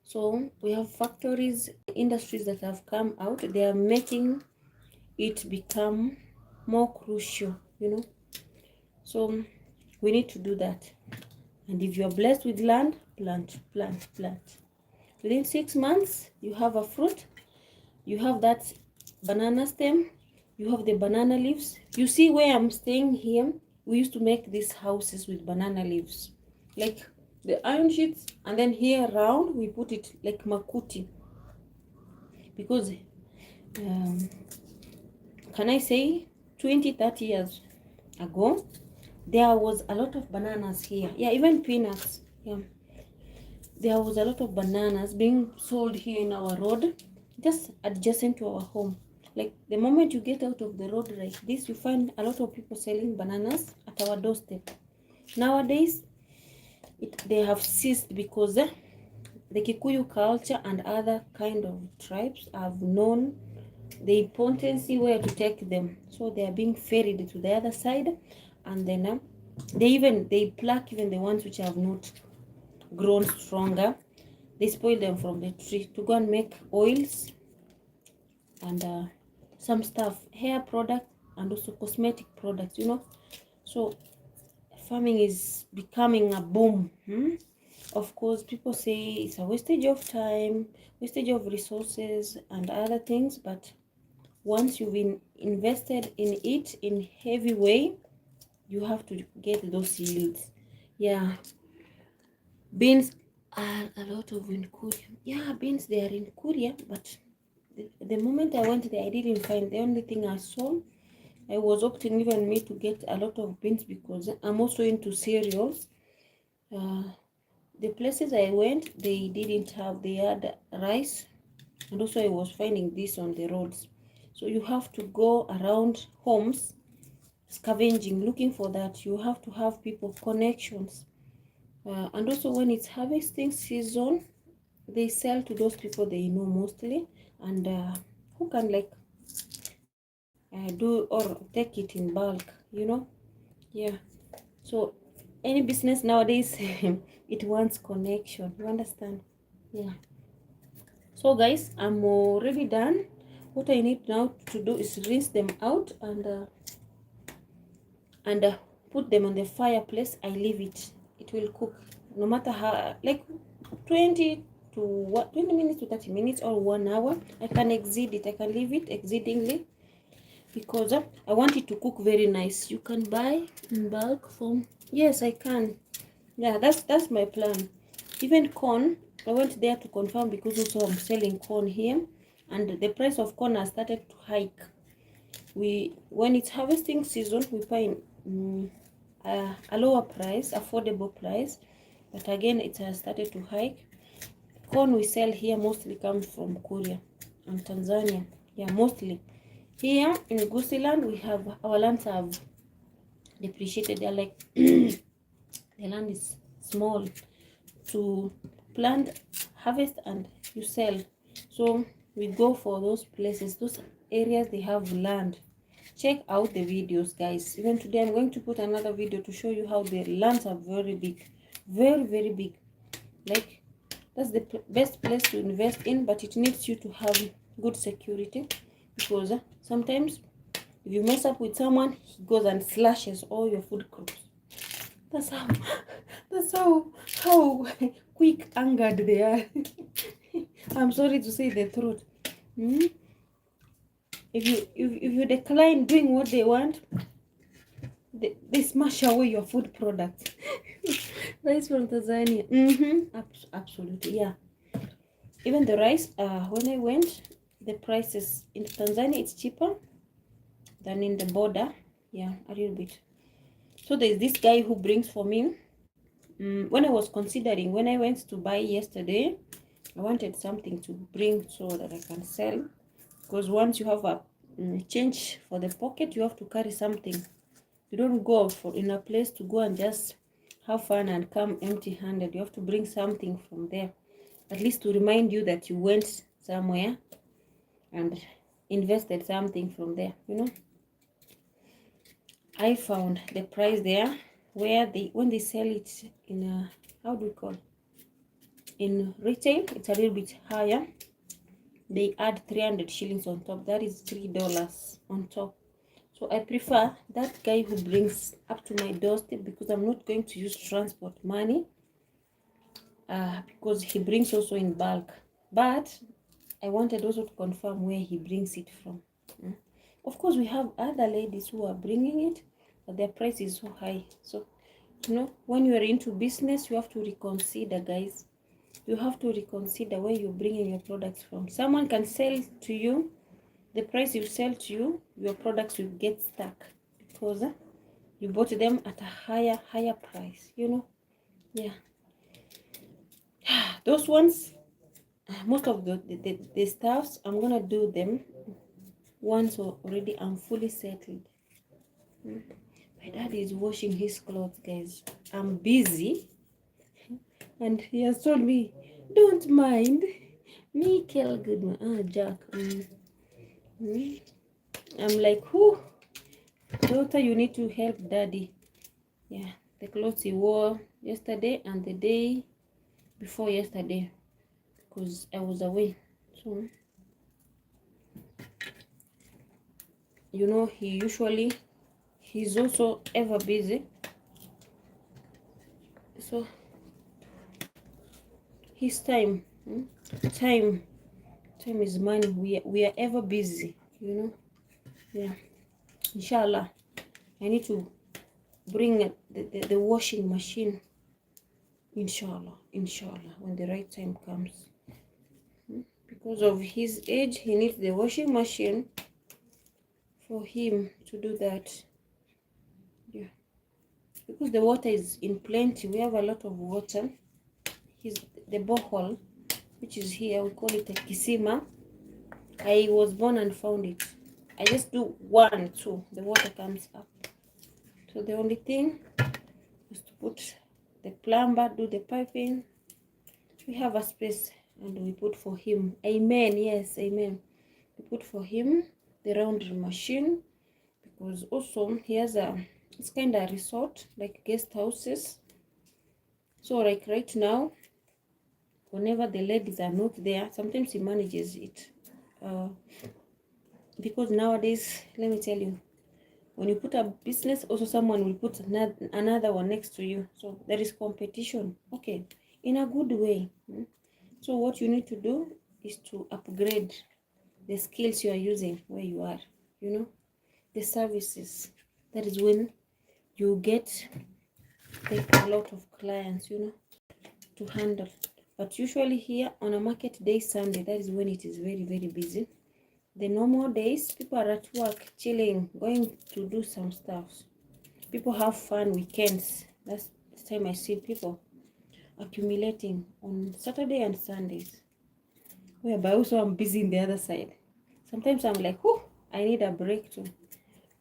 So we have factories, industries that have come out. They are making it become more crucial, so we need to do that. And if you are blessed with land, plant. Within 6 months you have a fruit, you have that banana stem, you have the banana leaves. You see where I'm staying here, we used to make these houses with banana leaves, like the iron sheets, and then here around we put it like makuti, because can I say 20-30 years ago there was a lot of bananas here. Yeah, even peanuts. Yeah, there was a lot of bananas being sold here in our road, just adjacent to our home. Like the moment you get out of the road like this, you find a lot of people selling bananas at our doorstep. Nowadays they have ceased, because the Kikuyu culture and other kind of tribes have known the importance where to take them, so they are being ferried to the other side, and then they pluck even the ones which have not grown stronger. They spoil them from the tree to go and make oils and some stuff, hair product, and also cosmetic products, so farming is becoming a boom. Of course, people say it's a wastage of time, wastage of resources and other things, but once you've invested in it in heavy way, you have to get those yields. Yeah, beans are a lot of in Korea. Yeah, beans, they are in Korea, but the moment I went there, I didn't find. The only thing I saw, I was opting even me to get a lot of beans, because I'm also into cereals. The places I went, they didn't have. They had rice, and also I was finding this on the roads. So you have to go around homes scavenging, looking for that. You have to have people connections, and also when it's harvesting season, they sell to those people they know mostly, and who can do or take it in bulk, yeah. So any business nowadays it wants connection, you understand? Yeah. So guys, I'm already done. What I need now to do is rinse them out and put them on the fireplace. I leave it. It will cook no matter how, like 20 minutes to 30 minutes or 1 hour. I can exceed it. I can leave it exceedingly. because I want it to cook very nice. You can buy in bulk from, yes, I can. Yeah, that's my plan. Even corn, I went there to confirm because also I'm selling corn here, and the price of corn has started to hike. When it's harvesting season, we find a lower price, affordable price, but again it has started to hike. Corn we sell here mostly comes from Korea and Tanzania. Yeah, mostly. Here in Gusiland, we have our lands have depreciated. They're like the land is small to plant, harvest, and you sell. So we go for those places, those areas they have land. Check out the videos, guys. Even today I'm going to put another video to show you how the lands are very big, very big. Like, that's the best place to invest in, but it needs you to have good security, because sometimes if you mess up with someone, he goes and slashes all your food crops. That's how that's how quick angered they are. I'm sorry to say the truth. If you decline doing what they want, they smash away your food products. Rice from Tanzania. Absolutely, yeah. Even the rice, when I went, the prices in Tanzania, it's cheaper than in the border. Yeah, a little bit. So there's this guy who brings for me. When I was considering, when I went to buy yesterday, I wanted something to bring so that I can sell. Because once you have a change for the pocket, you have to carry something. You don't go for in a place to go and just have fun and come empty-handed. You have to bring something from there, at least to remind you that you went somewhere and invested something from there, you know. I found the price there where when they sell it in a, how do we call, in retail, it's a little bit higher. They add 300 shillings on top. That is $3 on top. So I prefer that guy who brings up to my doorstep, because I'm not going to use transport money, because he brings also in bulk. But I wanted also to confirm where he brings it from. Of course, we have other ladies who are bringing it, but their price is so high. So, you know, when you are into business, you have to reconsider, guys. You have to reconsider where you're bringing your products from. Someone can sell to you the price you sell to you, your products will get stuck because you bought them at a higher price, you know. Yeah. Those ones, most of the stuffs, I'm gonna do them once already I'm fully settled. My dad is washing his clothes, guys. I'm busy, and he has told me, don't mind. Michael Goodman, Jack. I'm like, who? Daughter, you need to help daddy. Yeah, the clothes he wore yesterday and the day before yesterday, because I was away. So, you know, he's also ever busy. So his time is money. We are ever busy, you know. Yeah, inshallah. I need to bring the washing machine, inshallah, when the right time comes. Because of his age, he needs the washing machine for him to do that. Yeah, because the water is in plenty. We have a lot of water. The borehole, which is here, we call it a kisima. I was born and found it. I just do 1, 2, the water comes up. So the only thing is to put the plumber, do the piping. We have a space and we put for him. Amen. Yes, amen. We put for him the laundry machine, because also he has it's kind of resort, like guest houses. So like right now, whenever the ladies are not there, sometimes he manages it. Because nowadays, let me tell you, when you put a business, also someone will put another one next to you. So there is competition, okay, in a good way. So what you need to do is to upgrade the skills you are using where you are, you know. the services. That is when you get a lot of clients, you know, to handle. But usually here on a market day, Sunday, that is when it is very, very busy. The normal days, people are at work, chilling, going to do some stuff. People have fun weekends. That's the time I see people accumulating on Saturday and Sundays. Whereby also I'm busy in the other side. Sometimes I'm like, oh, I need a break too.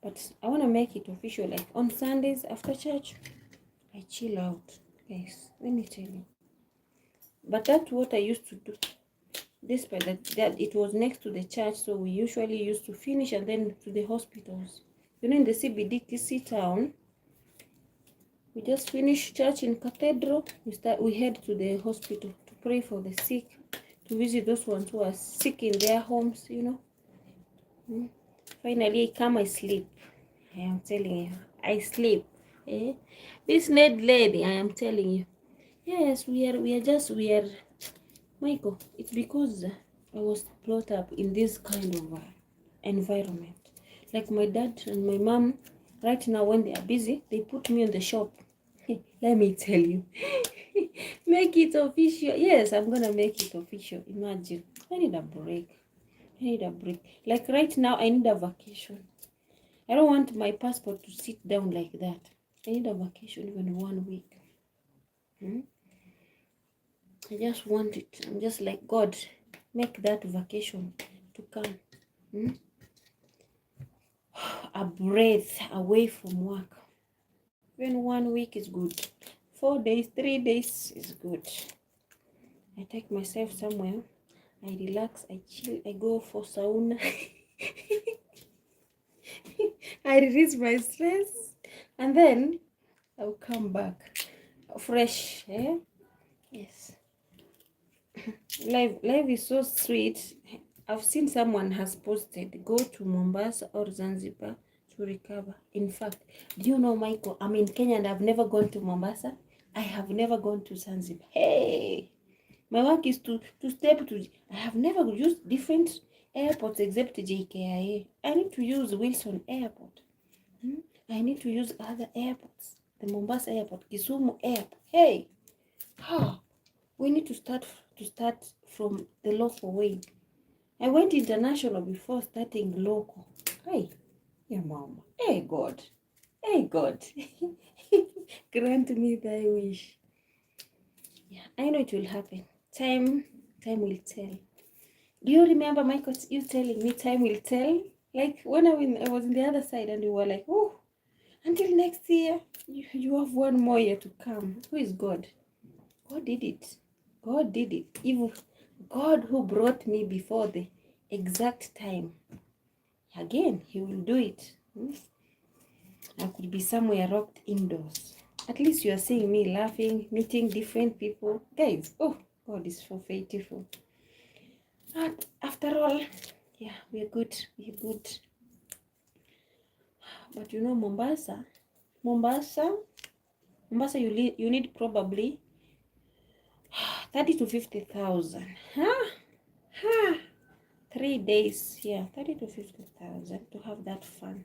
But I want to make it official. Like on Sundays after church, I chill out. Guys, let me tell you. But that's what I used to do. Despite that it was next to the church, so we usually used to finish and then to the hospitals. You know, in the CBDTC town, we just finish church in cathedral. We head to the hospital to pray for the sick, to visit those ones who are sick in their homes, you know. Finally, I come, I sleep. I am telling you, I sleep. This Ned lady, I am telling you. Yes, we are, Michael. It's because I was brought up in this kind of environment. Like my dad and my mom, right now when they are busy, they put me in the shop. Let me tell you. Make it official. Yes, I'm gonna make it official. Imagine. I need a break. Like right now, I need a vacation. I don't want my passport to sit down like that. I need a vacation even 1 week. I just want it. I'm just like, God, make that vacation to come. A breath away from work. Even 1 week is good. 4 days, 3 days is good. I take myself somewhere. I relax, I chill, I go for sauna. I release my stress. And then I'll come back fresh. Yes. Life is so sweet. I've seen someone has posted, go to Mombasa or Zanzibar to recover. In fact, do you know, Michael, I'm in Kenya and I've never gone to Mombasa. I have never gone to Zanzibar. Hey, my work is to step to, I have never used different airports except JKIA. I need to use Wilson Airport. I need to use other airports. The Mombasa Airport, Kisumu Airport. Hey, we need to start from the local way. I went international before starting local. Hey, yeah, mama. Hey, God. Hey, God. Grant me thy wish. Yeah, I know it will happen. Time will tell. Do you remember, Michael, you telling me time will tell? Like when I was on the other side and you were like, oh, until next year, you have 1 more year to come. Who is God? God did it. God did it. Even God who brought me before the exact time. Again, he will do it. I could be somewhere locked indoors. At least you are seeing me laughing, meeting different people. Guys, oh, God is so faithful. But after all, yeah, we're good. We're good. But you know, Mombasa, you need probably 30 to 50,000. 3 days, yeah, 30 to 50,000 to have that fun.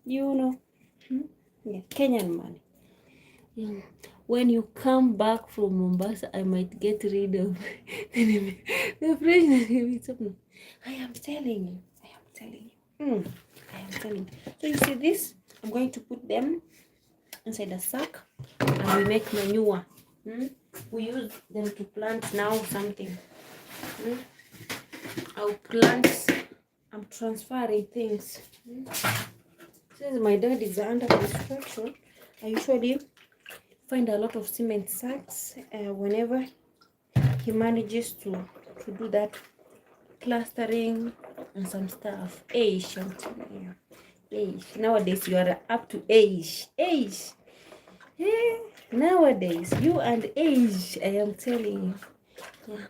You know, yeah, Kenyan money. Yeah. When you come back from Mombasa, I might get rid of the freshness. I am telling you. I am telling you. So you see this? I'm going to put them inside a sack and we make manure. We use them to plant now something. I'll plant. I'm transferring things. Since my dad is under construction, I usually find a lot of cement sacks whenever he manages to do that plastering and some stuff. Age, I'm telling you. Age. Nowadays you are up to age. Yeah. Nowadays you and age, I am telling you. Yeah.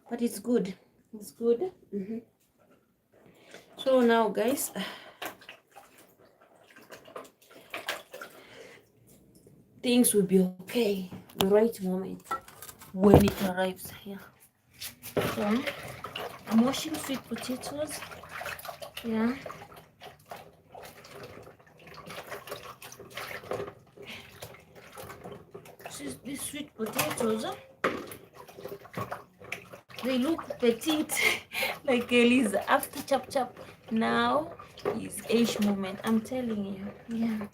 But it's good. It's good. So now, guys, things will be okay the right moment when it arrives here. So I'm washing sweet potatoes. Yeah. these sweet potatoes. They look petite like Eliza. After chop chop, now is age moment. I'm telling you. Yeah.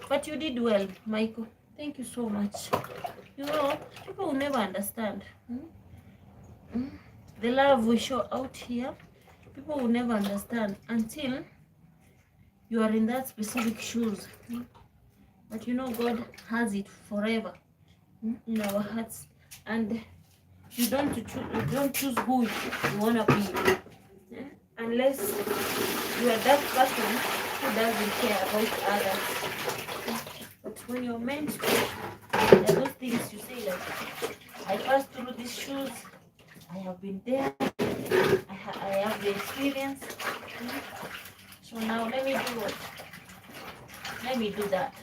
But you did well, Michael. Thank you so much. You know, people will never understand. The love we show out here, people will never understand until you are in that specific shoes. But you know, God has it forever in our hearts, and you don't choose who you wanna be, unless you are that person who doesn't care about others. But when you're meant to, there are those things you say like, I passed through these shoes, I have been there, I have the experience. So now let me do what? Let me do that.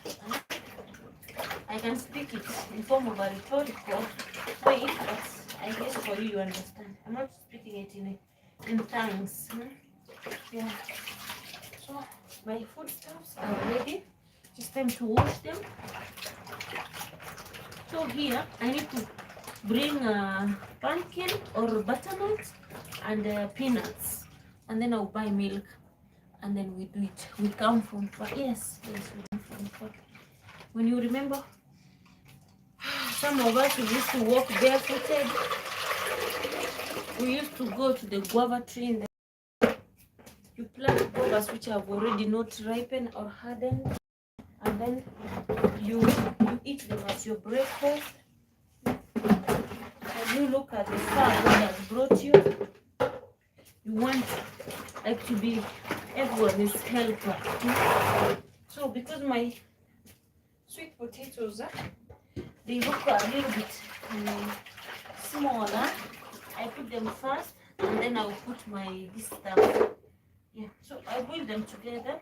I can speak it in form of a rhetorical way, but I guess for you, you understand. I'm not speaking it in thanks. Yeah. So my foodstuffs are ready. It's time to wash them. So here I need to bring pumpkin or butternut and peanuts, and then I'll buy milk, and then we do it. We come from far. Yes, we come from far. When you remember, some of us we used to walk barefooted. We used to go to the guava tree in the you plant guavas which have already not ripened or hardened, and then you eat them as your breakfast. And you look at the far God has brought you. You want like to be everyone's helper. So because my sweet potatoes they look a little bit smaller, I put them first, and then I'll put this stuff. Yeah, so I boil them together.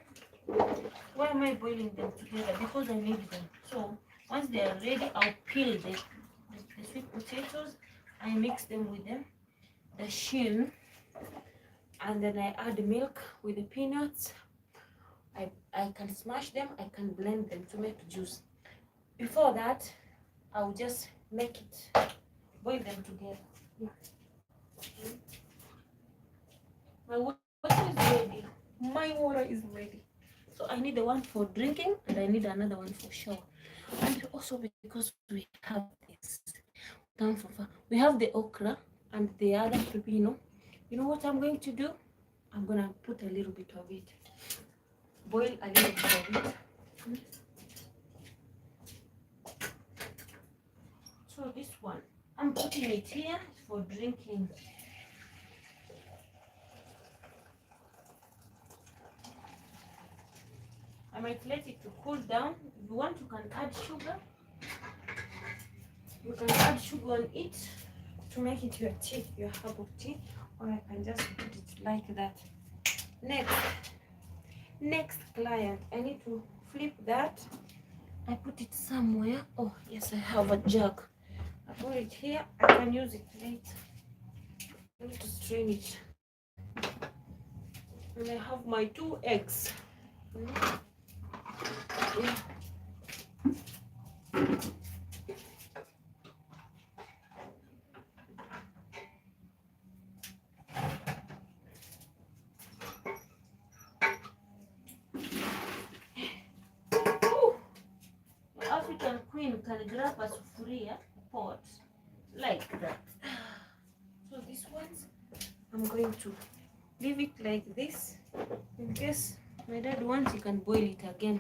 Why am I boiling them together? Because I need them. So once they are ready, I'll peel the sweet potatoes. I mix them with the shin, and then I add milk with the peanuts. I can smash them. I can blend them to make juice. Before that, I'll just boil them together. Yeah. My water is ready. My water is ready. So I need the one for drinking, and I need another one for shower. And also because we have this, we have the okra and the other pepino. You know what I'm going to do? I'm gonna put a little bit of it. Boil a little bit of it. So this one, I'm putting it here for drinking. I might let it to cool down. If you want, you can add sugar. You can add sugar on it to make it your tea, your herbal tea, or I can just put it like that. Next client, I need to flip that. I put it somewhere. Oh yes, I have a jug. I put it here. I can use it later. I need to strain it. And I have my 2 eggs. Yeah. African queen can grab a sufuria pot like that. So these ones, I'm going to leave it like this. In case my dad wants, he can boil it again.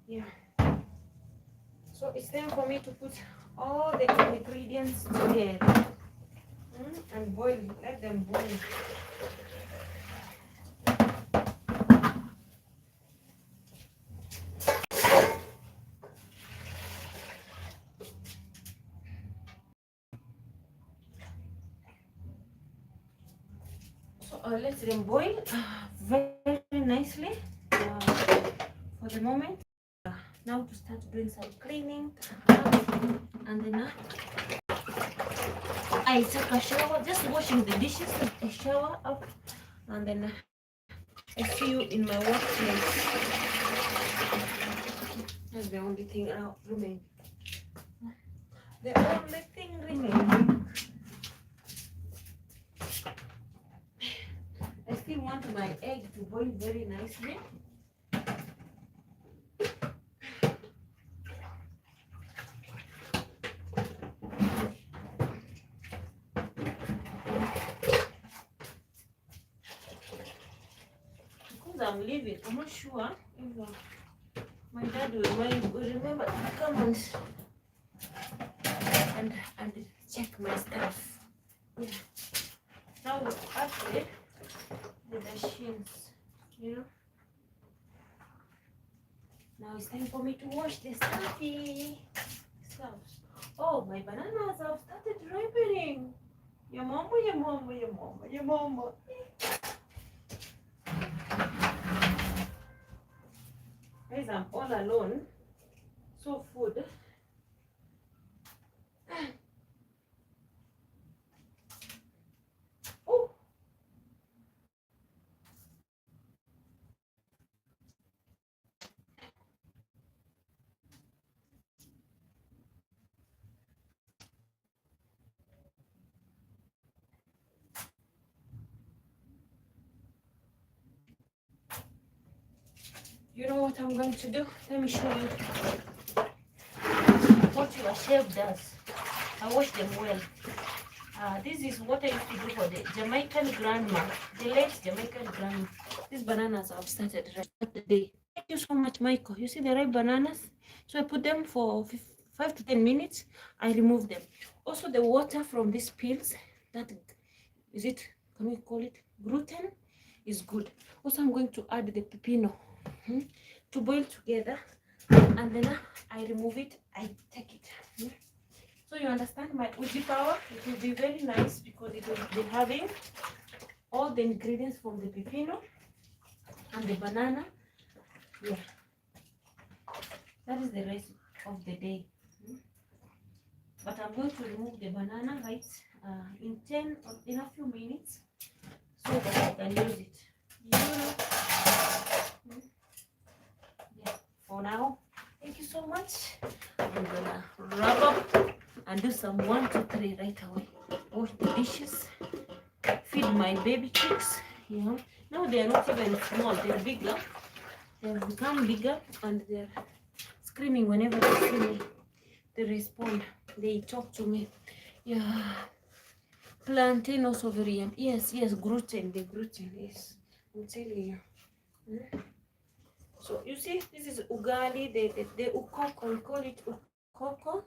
Yeah. So it's time for me to put all the ingredients together and boil. Let them boil. So let them boil very nicely for the moment. Now to start doing some cleaning, and then I take a shower, just washing the dishes, a shower up, and then I see you in my workplace. That's the only thing I remain. The only thing remaining. I still want my egg to boil very nicely. Because I'm leaving, I'm not sure if my dad will remember to come and check my stuff. Yeah. Now actually the machines, you know. Now it's time for me to wash the stuffy stuff. Oh, my bananas have started ripening. Your mama, your mama, your mama, your mama. Guys, I'm all alone. So food. Oh, you know what I'm going to do? Let me show you what your chef does. I wash them well. This is what I used to do for the Jamaican grandma, the late Jamaican grandma. These bananas have started right today. Thank you so much, Michael. You see the ripe bananas? So I put them for 5 to 10 minutes. I remove them. Also, the water from these peels, that is it, can we call it gluten, is good. Also, I'm going to add the pepino to boil together, and then I remove it, I take it. So you understand, my uji power, it will be very nice because it will be having all the ingredients from the pepino and the banana. Yeah, that is the rest of the day. But I'm going to remove the banana right in 10 or in a few minutes so that I can use it. Yeah, for now, thank you so much. I'm gonna wrap up and do some 1, 2, 3 right away. Wash the dishes, feed my baby chicks. Yeah, now they are not even small, they're bigger. They've become bigger and they're screaming whenever they see me. They respond, they talk to me. Yeah, plantain also very yum. Yes, gluten, the gluten, yes, I'm telling you. So you see, this is ugali, the ukoko, we call it ukoko.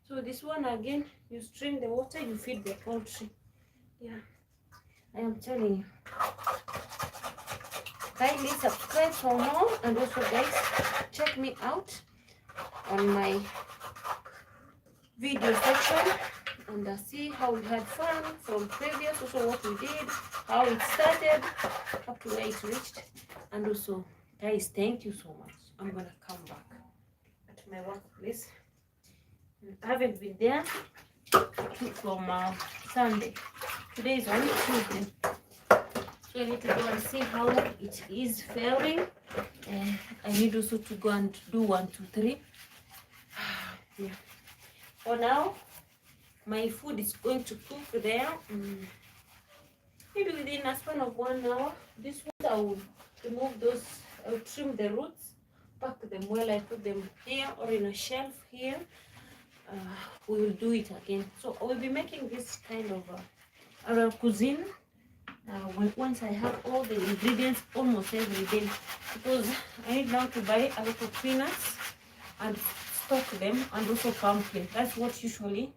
So this one again, you strain the water, you feed the poultry. Yeah, I am telling you. Kindly subscribe for more, and also guys, check me out on my video section and see how we had fun from previous, also what we did, how it started, up to where it reached. And also guys, thank you so much. I'm gonna come back at my workplace. I haven't been there from Sunday. Today is only Tuesday, so I need to go and see how it is faring. I need also to go and do 1, 2, 3. Yeah. For now, my food is going to cook there. Maybe within a span of 1 hour. This one I will remove those. I will trim the roots, pack them well. I put them here or in a shelf here. We will do it again. So I will be making this kind of a cuisine once I have all the ingredients almost every day, because I need now to buy a lot of peanuts and stock them, and also pumpkin. That's what usually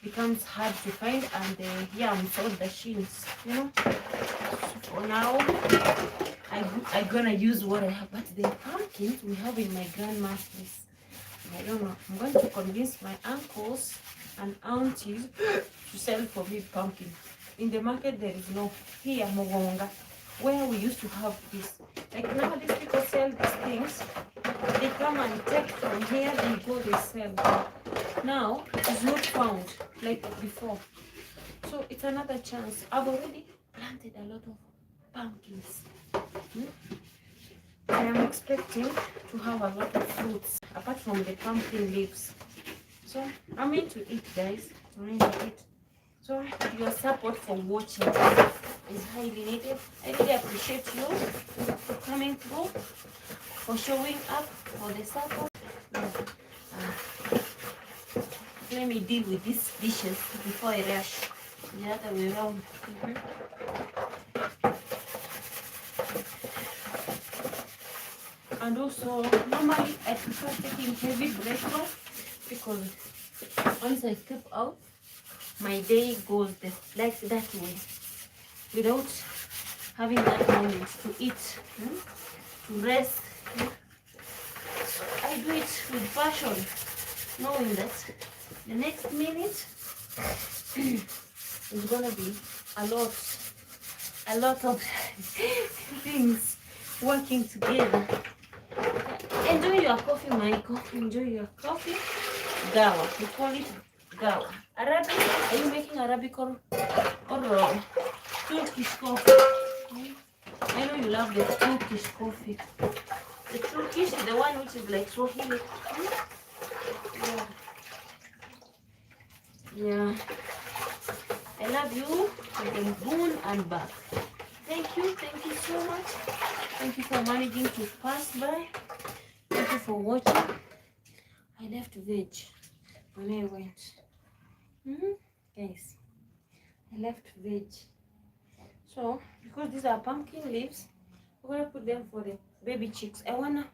becomes hard to find, and the yams or the shins, you know. So for now, I'm gonna use what I have, but the pumpkins we have in my grandma's place. I don't know. I'm going to convince my uncles and aunties to sell for me pumpkin. In the market there is no. Here Mogonga, where we used to have this. Like now these people sell these things. They come and take from here, then go they sell. Now it is not found like before. So it's another chance. I've already planted a lot of pumpkins. I am expecting to have a lot of fruits apart from the pumpkin leaves. So So I'm into it, guys. I'm into it. So your support for watching is highly needed. I really appreciate you for coming through, for showing up, for the support. Let me deal with these dishes before I rush the other way around. And also, normally I prefer taking heavy breakfast because once I step out, my day goes like that way without having that moment to eat, to rest. So I do it with passion, knowing that the next minute is gonna be a lot of things working together. Enjoy your coffee, Michael. Enjoy your coffee. Gawa. We call it gawa. Arabic. Are you making Arabic or Turkish coffee? I know you love the Turkish coffee. The Turkish is the one which is like Swahili. Yeah. I love you. From Boon and back. Thank you so much. Thank you for managing to pass by. Thank you for watching. I left veg when I went. Guys, I left veg. So, because these are pumpkin leaves, we're gonna put them for the baby chicks. I wanna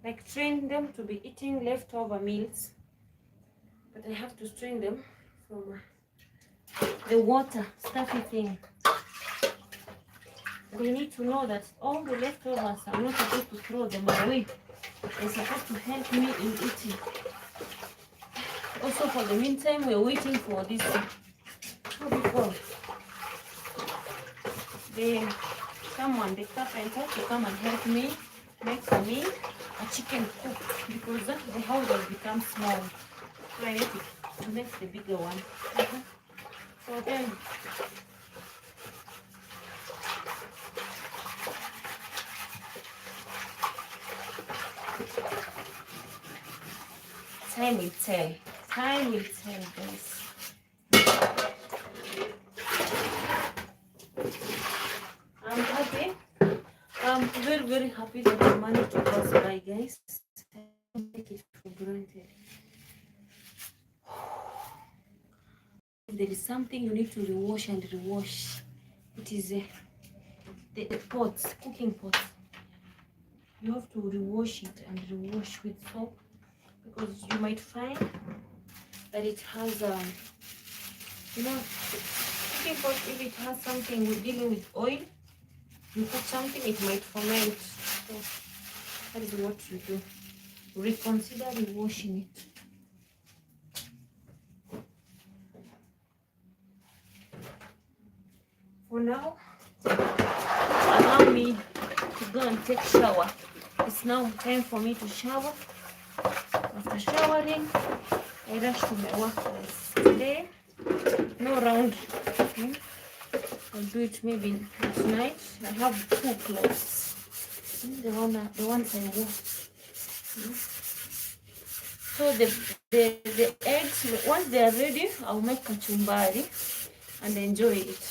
like train them to be eating leftover meals, but I have to train them from the water stuffy thing. They need to know that all the leftovers, I'm not supposed to throw them away. They're supposed to help me in eating. Also, for the meantime, we're waiting for this. How do you call? The carpenter, to come and help me make for me a chicken coop because the house has become small. So I need to make the bigger one. So then, time will tell. Time will tell, guys. I'm happy. I'm very, very happy that I managed to pass by, guys. I don't take it for granted. If there is something you need to rewash and rewash, it is the pots, cooking pots. You have to rewash it and rewash with soap because you might find that it has cooking pot, if it has something with dealing with oil, you put something, it might ferment. So that is what you do. Reconsider rewashing it. For now, allow me to go and take shower. It's now time for me to shower. After showering, I rush to my workplace. Today, no round. I'll do it maybe tonight. I have 2 clothes. The ones I wore. So the eggs, once they are ready, I'll make kachumbari and enjoy it.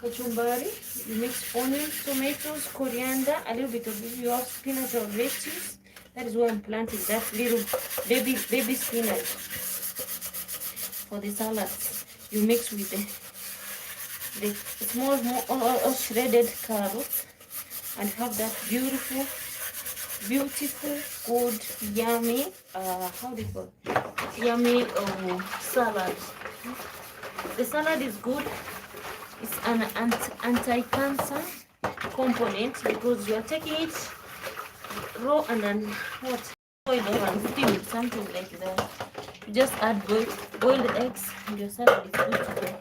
Kachumbari, you mix onions, tomatoes, coriander, a little bit of, if you have spinach or lettuce. That is why I'm planting that little baby spinach. For the salads, you mix with the small or shredded carrot and have that beautiful, good, yummy, how do you call it? Yummy salad. The salad is good. It's an anti-cancer component because you are taking it raw and then what? Boiled or steamed, something like that. You just add boiled eggs and your salad is good to go.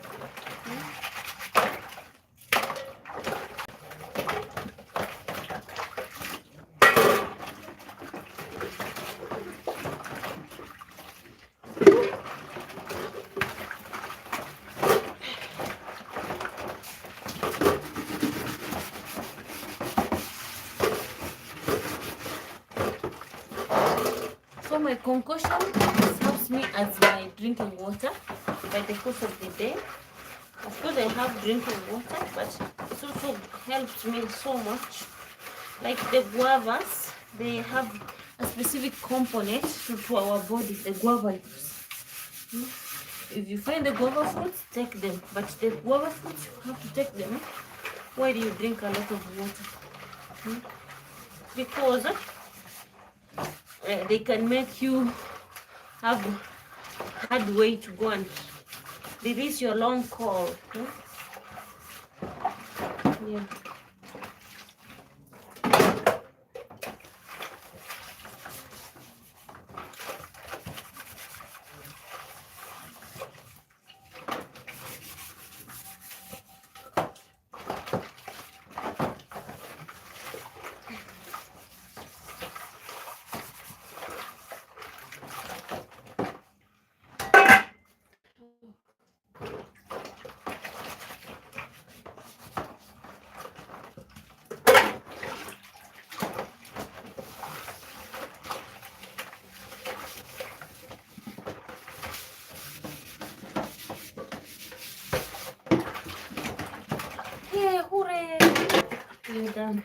So my concoction is half helps me as my drinking water by the course of the day. Of course, I have drinking water, but it also helps me so much. Like the guavas, they have a specific component to our body, the guava leaves. If you find the guava fruits, take them. But the guava fruits, you have to take them while you drink a lot of water. Because they can make you have hard way to go and release your long call. Yeah. Yeah, hooray! We're done.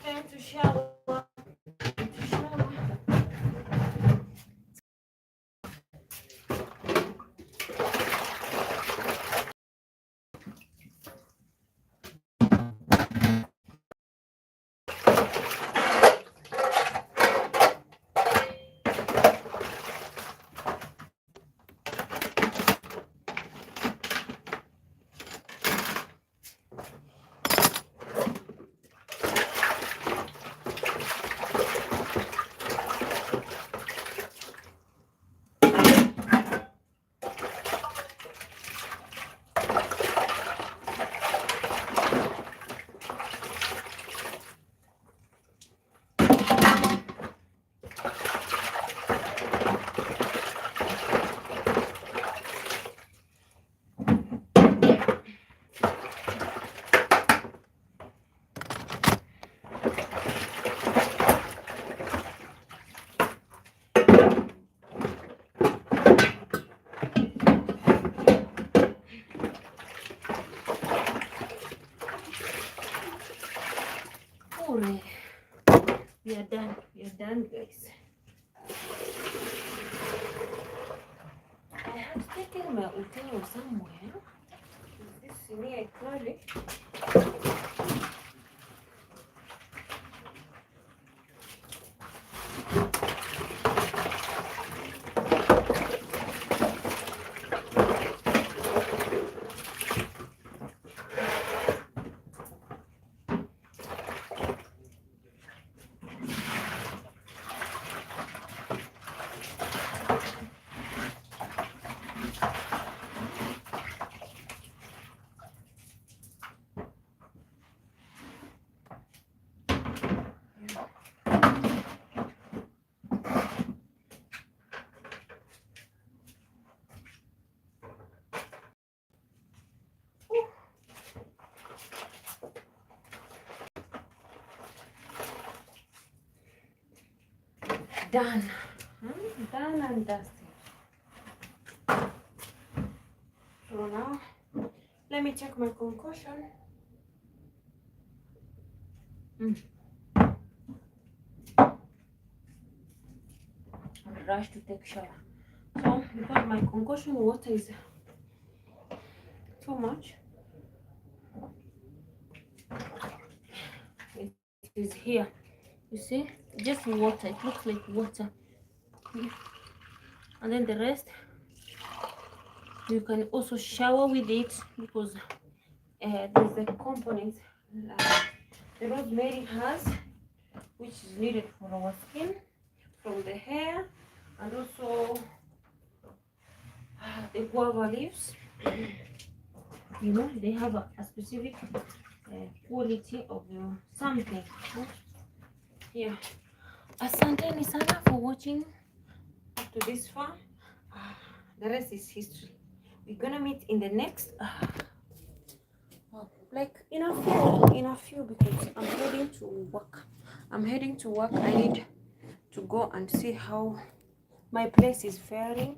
Time to shower. Time to shower. Hooray. We are done. We are done, guys. I have taken my uteo somewhere. Is this near curly? Done. Done and dusted. So now, let me check my concoction. Rush to take shower. So because my concoction water is too much, it is here. You see, just water. It looks like water, and then the rest you can also shower with it because there's a component the rosemary has, which is needed for our skin, from the hair, and also the guava leaves. You know, they have a specific quality of something. Yeah. Asanteni sana for watching up to this far. The rest is history. We're gonna meet in the next like in a few because I'm heading to work. I need to go and see how my place is faring,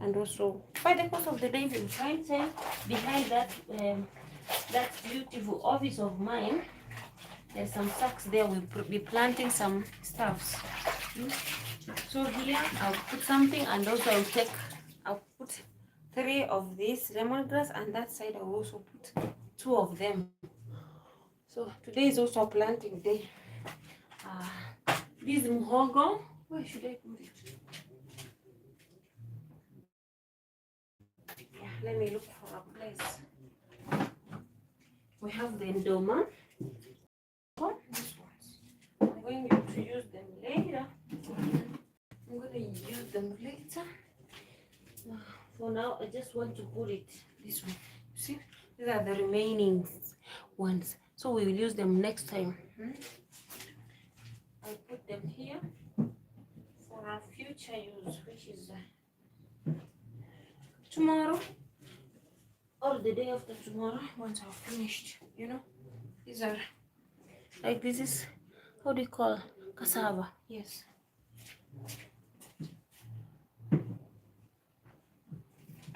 and also by the course of the day we'll find time behind that beautiful office of mine. There's some sacks there. We'll be planting some stuffs. So here I'll put something, and also I'll put 3 of these lemongrass, and that side I'll also put 2 of them. So today is also a planting day. This muhogo, where should I put it? Yeah, let me look for a place. We have the ndoma. These ones. I'm going to use them later. I'm going to use them later. For now, I just want to put it this way. See, these are the remaining ones. So we will use them next time. I'll put them here for our future use, which is tomorrow or the day after tomorrow once I've finished. You know, these are like, this is, how do you call, cassava? Yes.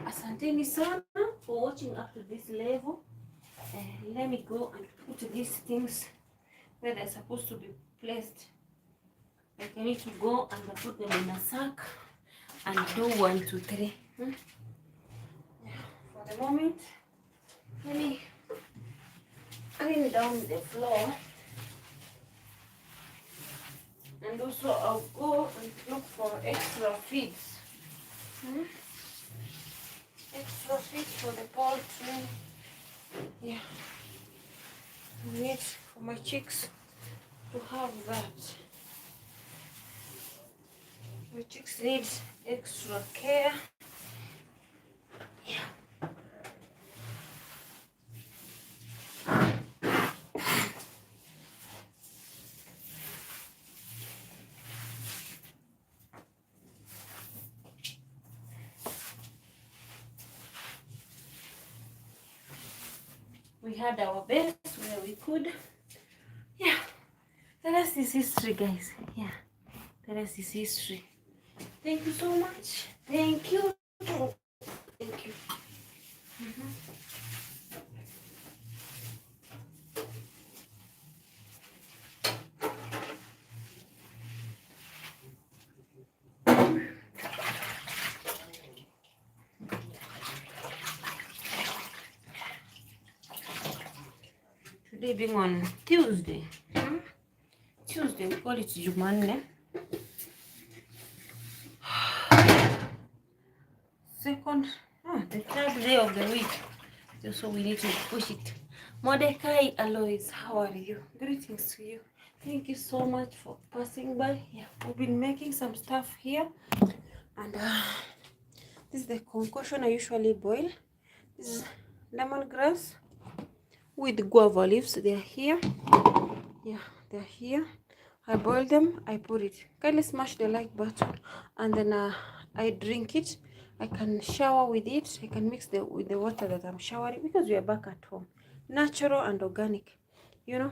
Asanteni sana for watching up to this level. Let me go and put these things where they're supposed to be placed. Like, I need to go and put them in a sack and do 1, 2, 3. For the moment, let me clean down the floor, and also I'll go and look for extra feeds. Extra feeds for the poultry. Yeah, I need for my chicks to have that. My chicks need extra care. Yeah. We had our best where we could. Yeah, the rest is history, guys. Yeah, the rest is history. Thank you so much. Thank you. Thank you. Today being on Tuesday. Tuesday, we call it Jumanne. The 3rd day of the week. So we need to push it. Mordecai Alois, how are you? Greetings to you. Thank you so much for passing by. Yeah, we've been making some stuff here, and this is the concoction I usually boil. This is lemongrass with guava leaves. They're here. Yeah, they're here. I boil them. I put it. Kindly smash the like button, and then I drink it. I can shower with it. I can mix with the water that I'm showering, because we are back at home. Natural and organic, you know.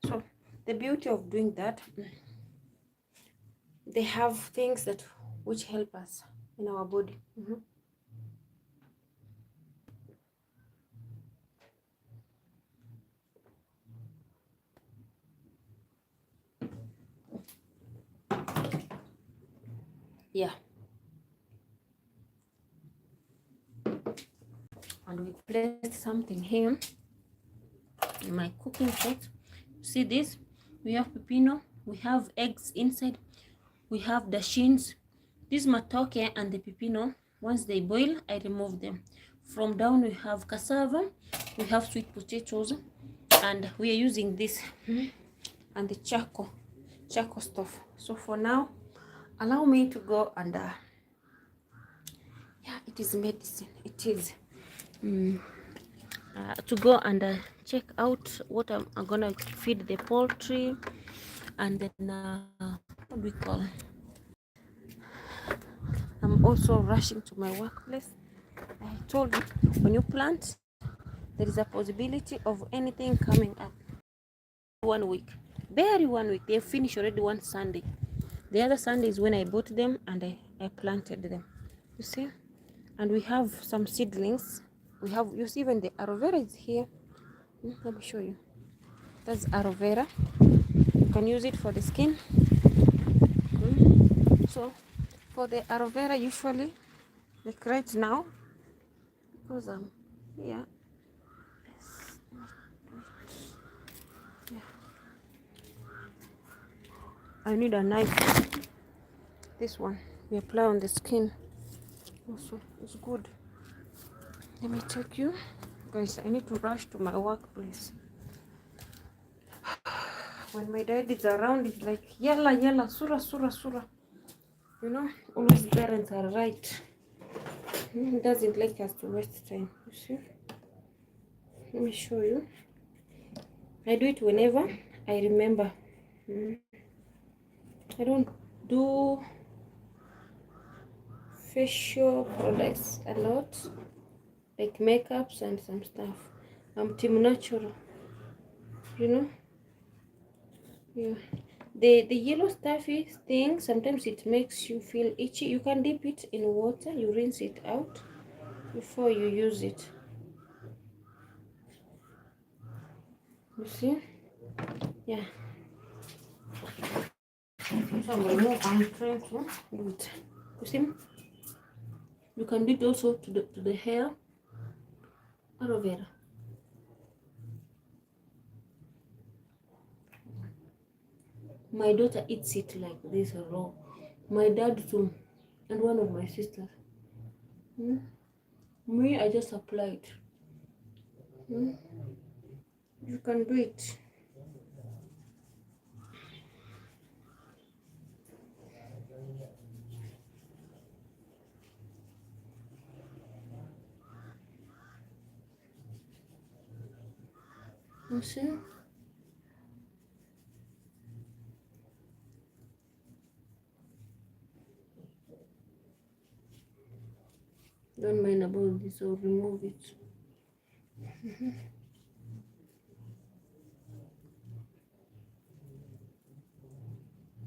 So the beauty of doing that, they have things that which help us in our body. Yeah. And we placed something here in my cooking pot. See this? We have pepino, we have eggs inside, we have the shins. This matoke and the pepino, once they boil, I remove them. From down we have cassava, we have sweet potatoes, and we are using this and the charcoal stuff. So for now, allow me to go and Yeah, it is medicine. It is. To go and check out what I'm gonna feed the poultry, and then what do we call? I'm also rushing to my workplace. I told you, when you plant, there is a possibility of anything coming up. 1 week, barely 1 week. They finished already one Sunday. The other Sunday is when I bought them and I planted them. You see, and we have some seedlings. We have, you see, even the aloe vera is here. Let me show you. That's aloe vera. You can use it for the skin. So for the aloe vera, usually like right now, because yeah, I need a knife. This one we apply on the skin. Also, it's good. Let me take you guys. I need to rush to my workplace. When my dad is around, it's like yalla yalla, sura sura sura. You know, always parents are right. He doesn't like us to waste time. You see? Let me show you. I do it whenever I remember. I don't do facial products a lot, like makeups and some stuff. I'm team natural. You know? Yeah. The yellow stuffy thing, sometimes it makes you feel itchy. You can dip it in water, you rinse it out before you use it. You see? Yeah. So I'm trying to do it. You see? You can do it also to the hair. Aloe vera. My daughter eats it like this raw. My dad too, and one of my sisters. Me, I just apply it. You can do it. You see? Don't mind about this, or remove it.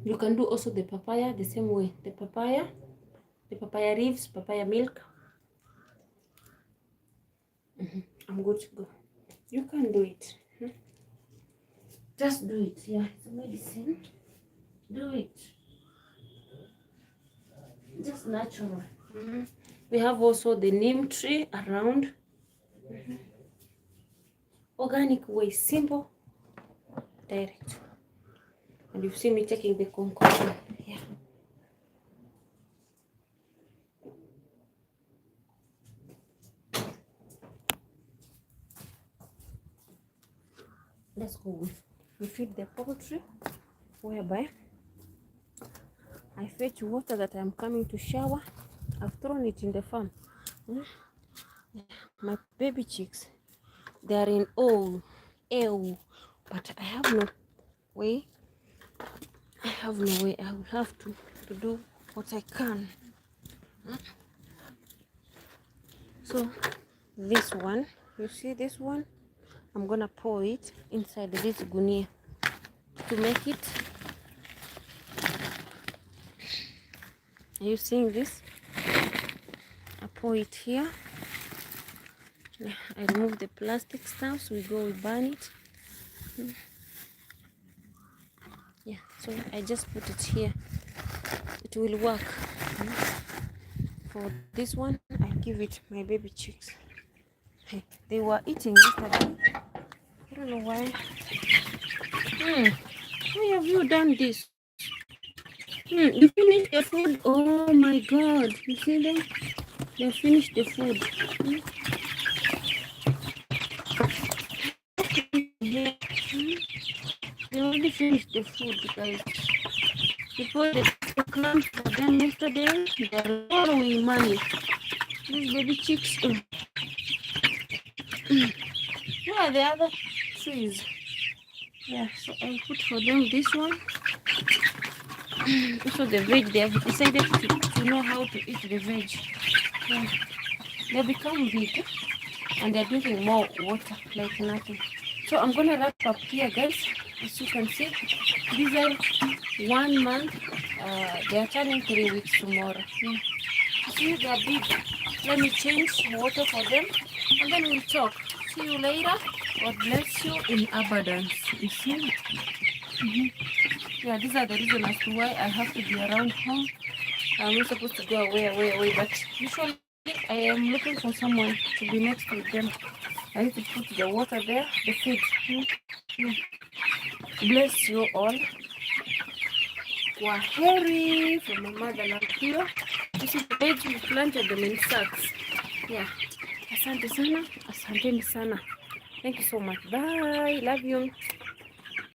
You can do also the papaya the same way. The papaya leaves, papaya milk. I'm good to go. You can do it. Just do it. Yeah, it's medicine. Do it. Just natural. We have also the neem tree around. Organic way, simple, direct. And you've seen me taking the concoction. Yeah. Let's go. We feed the poultry, whereby I fetch water that I'm coming to shower. I've thrown it in the farm. My baby chicks, they are in ew, but I have no way. I will have to do what I can. So this one, you see this one, I'm gonna pour it inside this gunia to make it. Are you seeing this? I pour it here. I remove the plastic stuff, so we burn it. Yeah, so I just put it here. It will work. For this one, I give it my baby chicks. Hey, they were eating yesterday. I don't know why. Why have you done this? You finished the food? Oh my god. You see them? They finished the food. They already finished the food, guys. Before the clams for them yesterday, they're borrowing money. These baby chicks. Where are the other trees? Yeah, so I'll put for them this one. Also the veg, they have decided to know how to eat the veg. Yeah. They become big and they're drinking more water like nothing. So I'm gonna wrap up here, guys. As you can see, these are 1 month. They are turning 3 weeks tomorrow. Yeah. See, they are big. Let me change water for them and then we'll talk. See you later. God bless you in abundance. You see? Yeah, these are the reasons as to why I have to be around home. I'm not supposed to go away, but usually I am looking for someone to be next to them. I need to put the water there, the feed. Bless you all. Kwaheri from my motherland here. This is the veg we planted them in sacks. Yeah. Asante sana. Asanteni sana. Thank you so much. Bye. Love you.